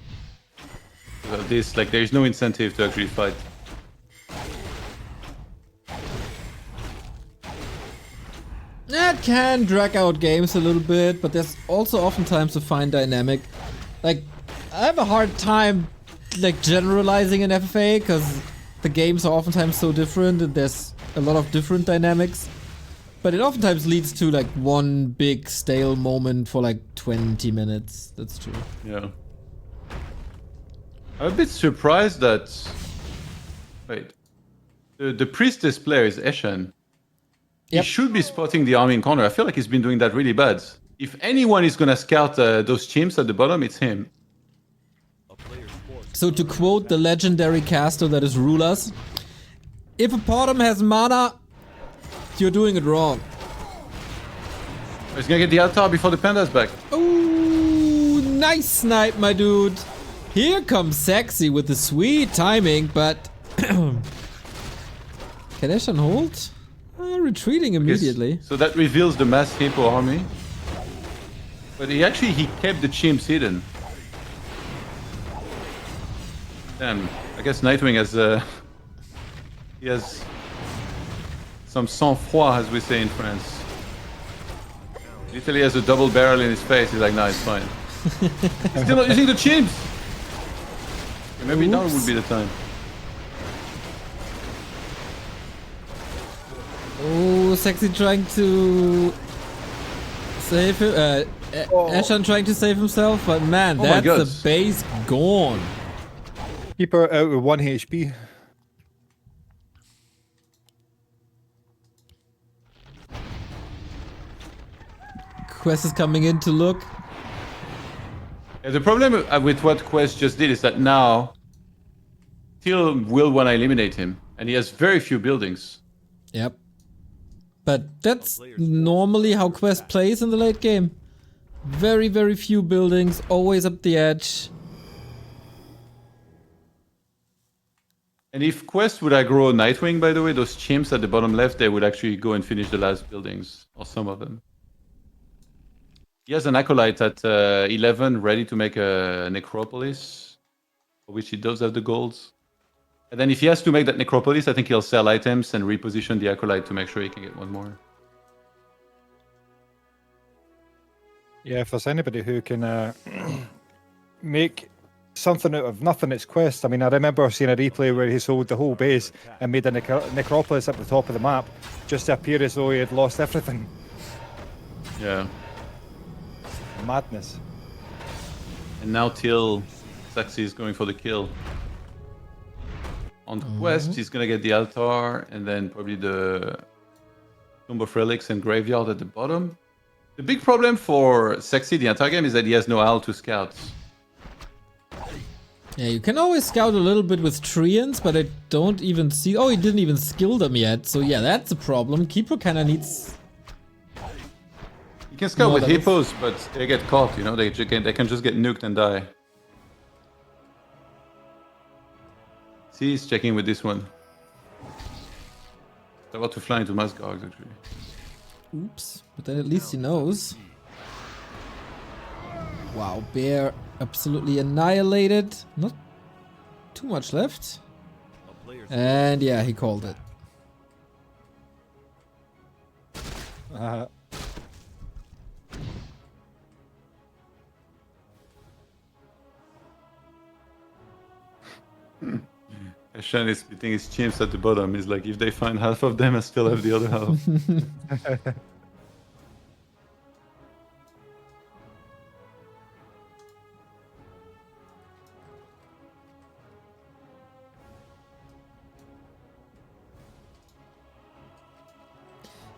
This, like, there's no incentive to actually fight. It can drag out games a little bit, but there's also oftentimes a fine dynamic. Like, I have a hard time, like, generalizing in FFA, because the games are oftentimes so different and there's a lot of different dynamics. But it oftentimes leads to, like, one big stale moment for, like, 20 minutes. That's true. Yeah. I'm a bit surprised that... Wait. The priestess player is Eshan. Yep. He should be spotting the army in corner. I feel like he's been doing that really bad. If anyone is gonna scout those chimps at the bottom, it's him. So to quote the legendary caster that is Rulers, if a bottom has mana, You're doing it wrong. He's gonna get the altar before the panda's back. Ooh, nice snipe, my dude. Here comes Seksi with the sweet timing, but can Eshan hold? Retreating immediately. Yes. So that reveals the mass hippo army. But he kept the chimps hidden. Damn, I guess Nightwing has he has some sang-froid, as we say in France. Literally has a double barrel in his face. He's like, nah, it's fine. Still not using the chimps. Okay, maybe now would be the time. Oh, Seksi trying to save him. Eshan trying to save himself, but man, that's the base gone. Keeper out with 1 HP. Qwest is coming in to look. Yeah, the problem with what Qwest just did is that now Till will want to eliminate him, and he has very few buildings. Yep. But that's normally how Qwest plays in the late game. Very, very few buildings, always up the edge. And if Qwest would aggro Nightwing, by the way, those chimps at the bottom left, they would actually go and finish the last buildings, or some of them. He has an Acolyte at 11 ready to make a Necropolis, for which he does have the golds. And then if he has to make that Necropolis, I think he'll sell items and reposition the Acolyte to make sure he can get one more. Yeah, if there's anybody who can make something out of nothing, it's Qwest. I mean, I remember seeing a replay where he sold the whole base and made a necropolis at the top of the map, just to appear as though he had lost everything. Yeah. Madness. And now Till Seksi is going for the kill. On Qwest, he's gonna get the altar and then probably the Tomb of Relics and Graveyard at the bottom. The big problem for Seksi the entire game is that he has no AL to scout. Yeah, you can always scout a little bit with Treants, but I don't even see... Oh, he didn't even skill them yet, so yeah, that's a problem. Keeper kinda needs... You can scout with hippos, but they get caught, you know, they can just get nuked and die. See, he's checking with this one. He's about to fly into Masgargs, actually. Oops, but then at least he knows. Wow, Bear absolutely annihilated. Not too much left. And yeah, he called it. Eshan is beating his chimps at the bottom. He's like, if they find half of them, I still have the other half.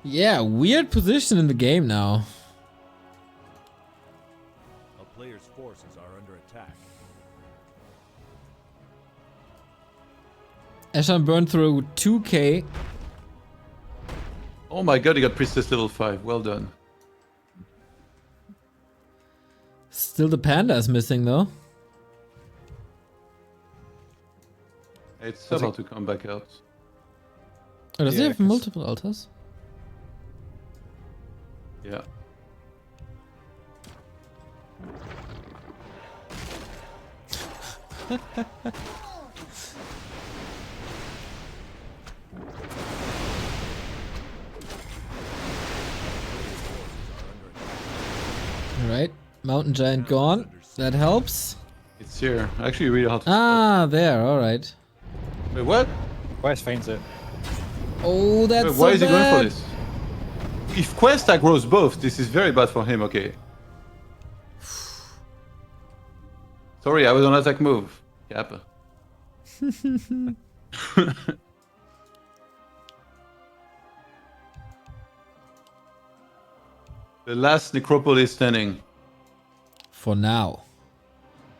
Yeah, weird position in the game now. A player's forces are under attack. Eshan burned through 2k. Oh my god, he got Priestess level 5. Well done. Still the panda is missing though. It's about to come back out. Oh, does he Yeah, have 'cause- multiple altars? Yeah. Alright, Mountain Giant gone. That helps. It's here. Actually, really hard to Ah, there, alright. Wait, what? Qwest finds it. Oh, that's Wait, why so is he bad. going for this? If Qwest aggroes both, this is very bad for him, okay. Sorry, I was on attack move. Kappa. The last necropolis standing. For now.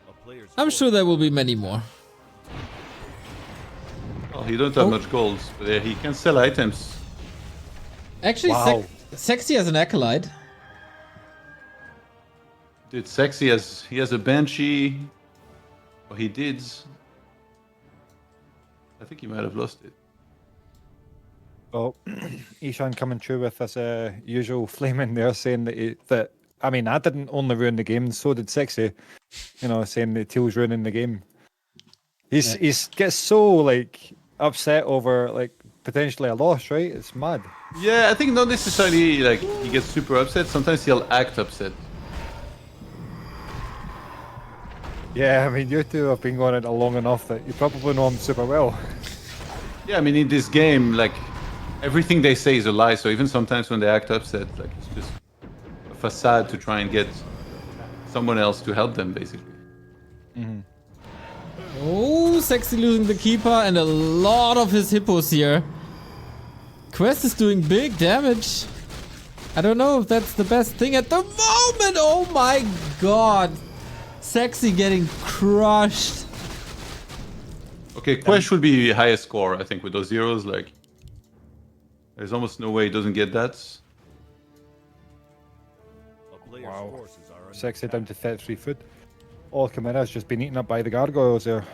A player's I'm sure there will be many more. Well, he don't have Oh. much gold, but he can sell items. Actually, Wow. Seksi has an acolyte. Dude, Seksi he has a Banshee. Or he did. I think he might have lost it. Well, Eshan coming through with this usual flaming there, saying that I mean, I didn't only ruin the game, so did Seksi. You know, saying that Teal's ruining the game. He's gets so like upset over like potentially a loss, right? It's mad. Yeah, I think not necessarily like he gets super upset. Sometimes he'll act upset. Yeah, I mean, you two have been going at it long enough that you probably know him super well. Yeah, I mean, in this game, like everything they say is a lie. So even sometimes when they act upset, like it's just a facade to try and get someone else to help them, basically. Oh, Seksi losing the keeper and a lot of his hippos here. Qwest is doing big damage. I don't know if that's the best thing at the moment. Oh my god. Seksi getting crushed. Okay, Qwest would be highest score, I think, with those zeros. Like, there's almost no way he doesn't get that. A player's Wow. forces are under Sexy attack. down to 33 foot. All Chimera's just been eaten up by the gargoyles there.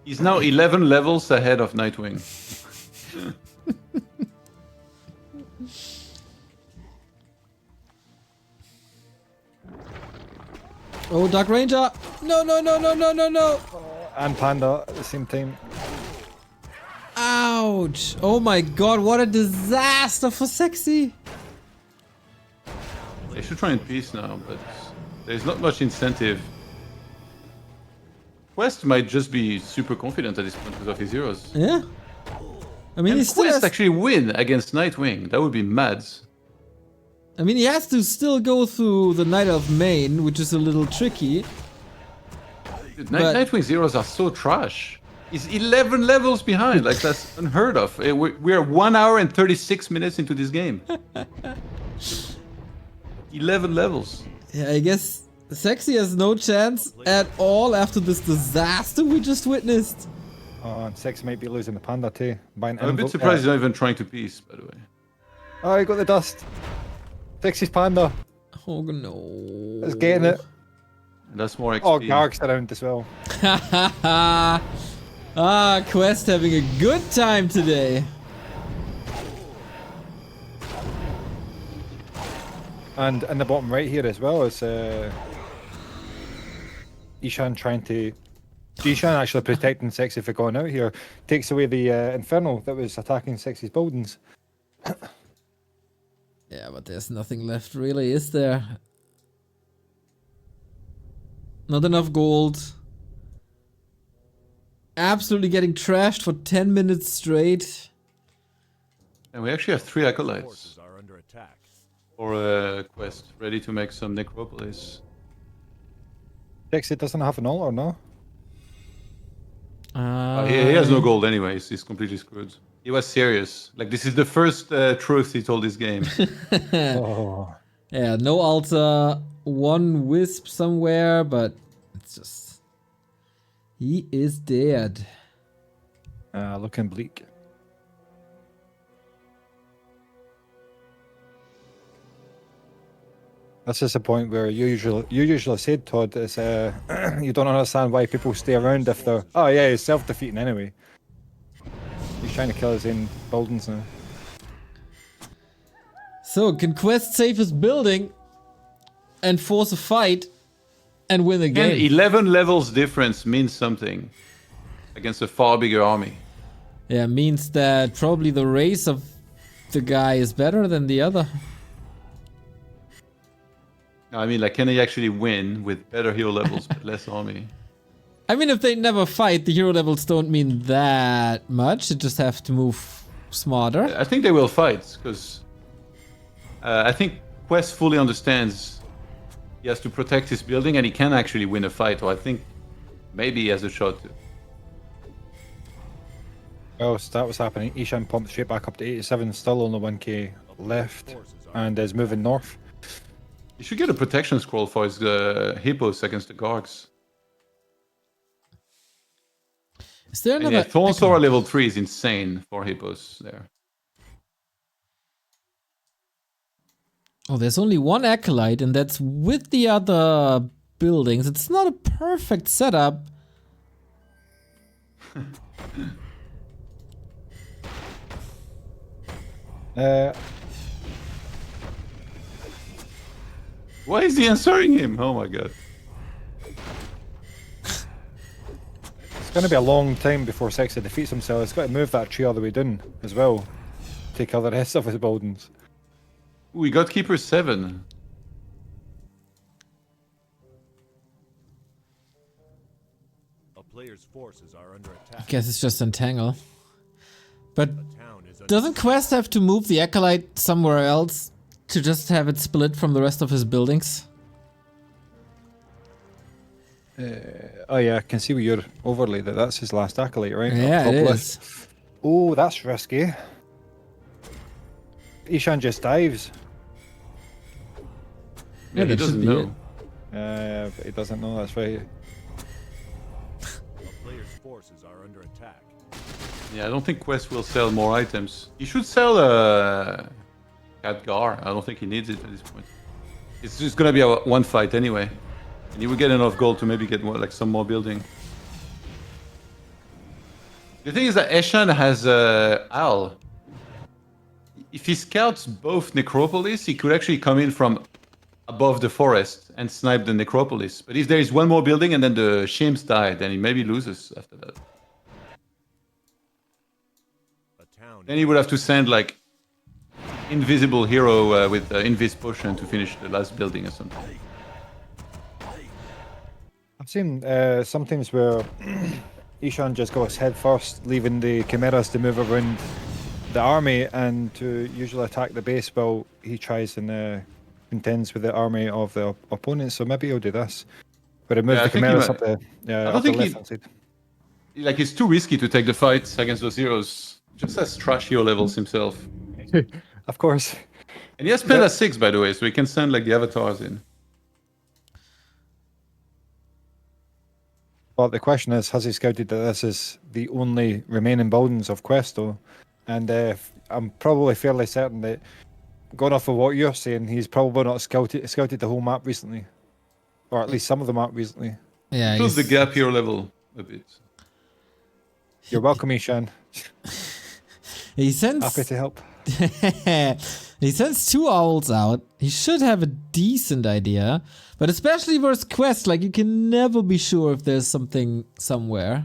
He's now 11 levels ahead of Nightwing. Oh, Dark Ranger. No, no, no, no, no, no, no. And Panda at the same time. Ouch. Oh my god, what a disaster for Seksi. They should try and peace now, but there's not much incentive. Qwest might just be super confident at this point because of his heroes. Yeah. I mean, And he still Qwest has, actually win against Nightwing. That would be mad. I mean, he has to still go through the Night of Main, which is a little tricky. Dude, But- Nightwing's heroes are so trash. He's 11 levels behind. Like, that's unheard of. We are 1 hour and 36 minutes into this game. 11 levels. Yeah, I guess Seksi has no chance at all after this disaster we just witnessed. Oh, and Sex might be losing the Panda too. By an I'm a bit invo- surprised he's not even trying to peace, by the way. Oh, he got the dust. Sexy's Panda. Oh no. It's getting it. And that's more XP. Oh, Garg's around as well. Ah, Qwest having a good time today. And in the bottom right here as well is Eshan trying to... Eshan actually protecting Sexy for going out here. Takes away the Infernal that was attacking Sexy's buildings. Yeah, but there's nothing left really, is there? Not enough gold. Absolutely getting trashed for 10 minutes straight. And we actually have 3 acolytes Forces are under attack. for a quest, ready to make some necropolis. Sexy doesn't have an altar, no? He has no gold anyways, he's completely screwed. He was serious. Like, this is the first truth he told this game. Oh. Yeah, no altar, one wisp somewhere, but it's just... He is dead. Looking bleak. This is the point where you usually said, Todd, is you don't understand why people stay around if they're... Oh yeah, he's self-defeating anyway. He's trying to kill his own buildings now. So, can Qwest save his building and force a fight and win the And game? 11 levels difference means something against a far bigger army. Yeah, means that probably the race of the guy is better than the other. No, I mean, like, can he actually win with better hero levels but less army? I mean, if they never fight, the hero levels don't mean that much. They just have to move smarter. I think they will fight, because I think Qwest fully understands he has to protect his building and he can actually win a fight, or I think maybe he has a shot to. Well, so that was happening. Eshan pumped straight back up to 87, still only 1k left, and is moving north. He should get a protection scroll for his hippos against the Gargs. Is there And another... yeah, Thorn Sora level 3 is insane for hippos there. Oh, there's only one acolyte, and that's with the other buildings. It's not a perfect setup. Why is he answering him? Oh my god. It's going to be a long time before Seksi defeats himself. It's got to move that tree all the way down as well. Take out the rest of his buildings. We got Keeper 7. A player's forces are under I attack. guess it's just entangle. But A town is under doesn't Qwest have to move the acolyte somewhere else to just have it split from the rest of his buildings? Oh yeah, I can see with your overlay that that's his last acolyte, right? Yeah, Up top it left. is. Oh, that's risky. Eshan just dives. Yeah, he that should doesn't be know. it. But he doesn't know, that's right. A player's forces are under attack. Yeah, I don't think Qwest will sell more items. He should sell Khadgar. I don't think he needs it at this point. It's just gonna be a one fight anyway. And he will get enough gold to maybe get more, like some more building. The thing is that Eshan has Al. If he scouts both Necropolis, he could actually come in from above the forest and snipe the Necropolis. But if there is one more building and then the Shims die, then he maybe loses after that. A town Then he would have to send like invisible hero with invis potion to finish the last building or something. I've seen sometimes where Eshan just goes head first, leaving the chimeras to move around the army and to usually attack the base while he tries and contends with the army of the opponents. So maybe he'll do this. But he moves Yeah, I the think he chimeras might- up the, I don't up the think he- left hand side. Like it's too risky to take the fights against those heroes. Just has trash hero levels himself. Of course. And he has Panda 6 by the way, so he can send like the avatars in. But the question is, has he scouted that this is the only remaining buildings of Qwest, though? And I'm probably fairly certain that, going off of what you're saying, he's probably not scouted the whole map recently. Or at least some of the map recently. Yeah, Shows the he's- gap hero level a bit. You're welcome, Eshan. he sends Happy to help. he sends 2 owls out. He should have a decent idea, but especially versus Qwest, like you can never be sure if there's something somewhere.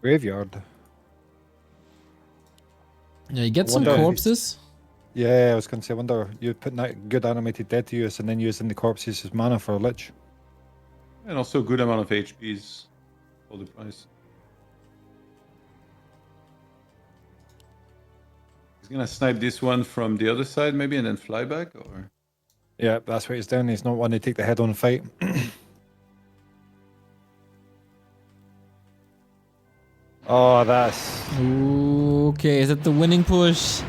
Graveyard. Yeah, you get some Wonder if he's- corpses. Yeah, I was going to say, I wonder, you're putting that good animated dead to use and then using the corpses as mana for a lich. And also good amount of HPs for the price. He's gonna snipe this one from the other side maybe and then fly back, or Yeah, that's what he's doing. He's not wanting to take the head-on fight. Oh, that's... Okay, is it the winning push?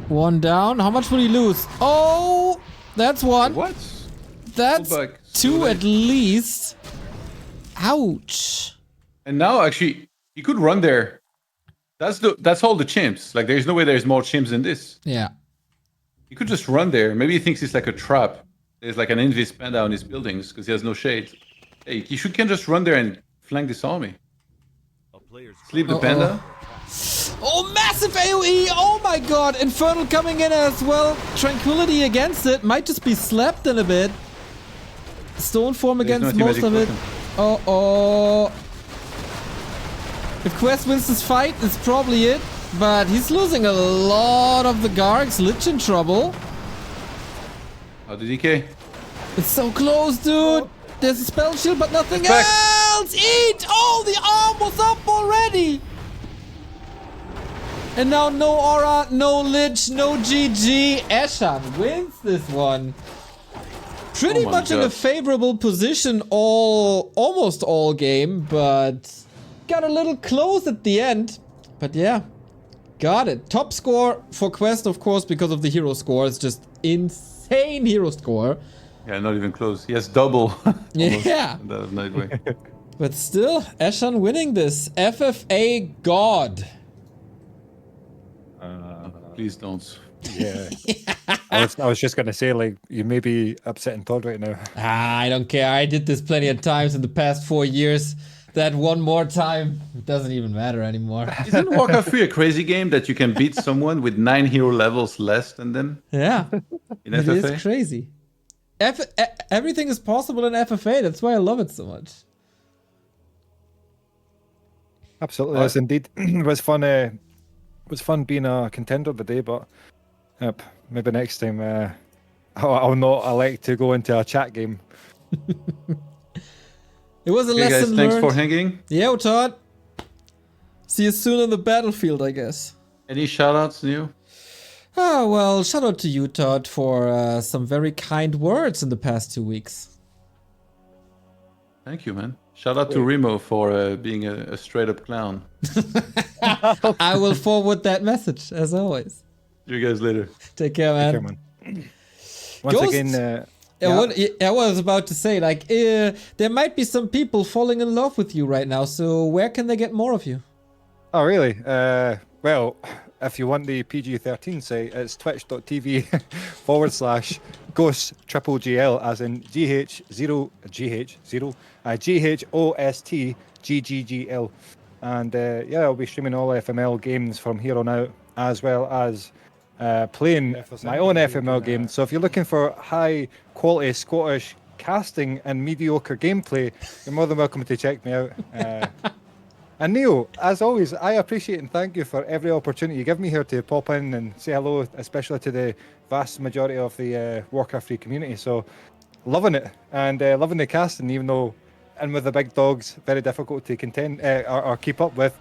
1 down. How much will he lose? Oh, that's 1. what? That's Pull back. 2 at least. Ouch. And now actually he could run there. That's all the chimps. Like there's no way there's more chimps than this. Yeah. He could just run there. Maybe he thinks it's like a trap. There's like an invis panda on his buildings because he has no shade. Hey, can just run there and flank this army. A player's Sleep the Uh-oh. panda. Oh, massive AoE! Oh my god! Infernal coming in as well. Tranquility against it. Might just be slapped in a bit. Stone form There's no against most of it. anti-magic Oh. If Qwest wins this fight, it's probably it. But he's losing a lot of the Gargs. Lich in trouble. How did DK? It's so close, dude. There's a spell shield, but nothing It's back. else. Eat! Oh, the arm was up already. And now no aura, no lich, no GG. Eshan wins this one. Pretty Oh my much in a God. favorable position almost all game, but got a little close at the end. But yeah, got it. Top score for Qwest, of course, because of the hero score. It's just insane hero score. Yeah, not even close. He has double. Almost, Yeah. in that night way. But still, Eshan winning this. FFA God. Please don't. Yeah. I was just gonna say, like, you may be upsetting Todd right now. Ah, I don't care. I did this plenty of times in the past 4 years. That one more time, it doesn't even matter anymore. Isn't Warcraft 3 a crazy game that you can beat someone with 9 hero levels less than them Yeah, in it FFA? is crazy. Everything is possible in FFA. That's why I love it so much. Absolutely, yes, indeed. It was fun. Was fun being a contender today, but yep, maybe next time I'll not elect to go into a chat game. It was a Hey guys, lesson thanks learned. for hanging. Yo, Todd. See you soon on the battlefield, I guess. Any shoutouts new? Ah, well, shout out to you, Todd, for some very kind words in the past 2 weeks. Thank you, man. Shout out to Remo for being a straight up clown. I will forward that message, as always. See you guys later. Take care, man. Take care, man. Once Ghost- again, I was about to say, like, there might be some people falling in love with you right now, so where can they get more of you? oh really? Well, if you want the PG-13 site, it's twitch.tv/GhostGGGL, as in GHOSTGGGL. And yeah, I'll be streaming all FML games from here on out, as well as playing my own FML game. So if you're looking for high quality Scottish casting and mediocre gameplay, you're more than welcome to check me out. And Neil, as always, I appreciate and thank you for every opportunity you give me here to pop in and say hello, especially to the vast majority of the Warcraft 3 community. So loving it, and loving the casting, even though and with the big dogs, very difficult to contend or keep up with.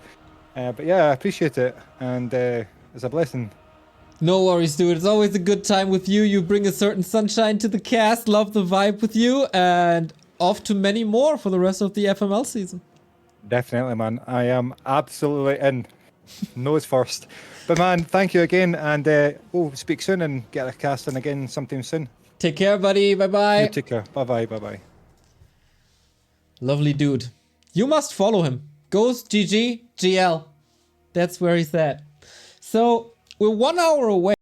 But yeah, I appreciate it, and it's a blessing. No worries, dude. It's always a good time with you. You bring a certain sunshine to the cast. Love the vibe with you, and off to many more for the rest of the FML season. Definitely, man. I am absolutely in. Nose first. But man, thank you again, and we'll speak soon and get a casting again sometime soon. Take care, buddy. Bye-bye. You take care. Bye-bye. Bye-bye. Lovely dude. You must follow him. GhostGGGL. That's where he's at. So, we're 1 hour away.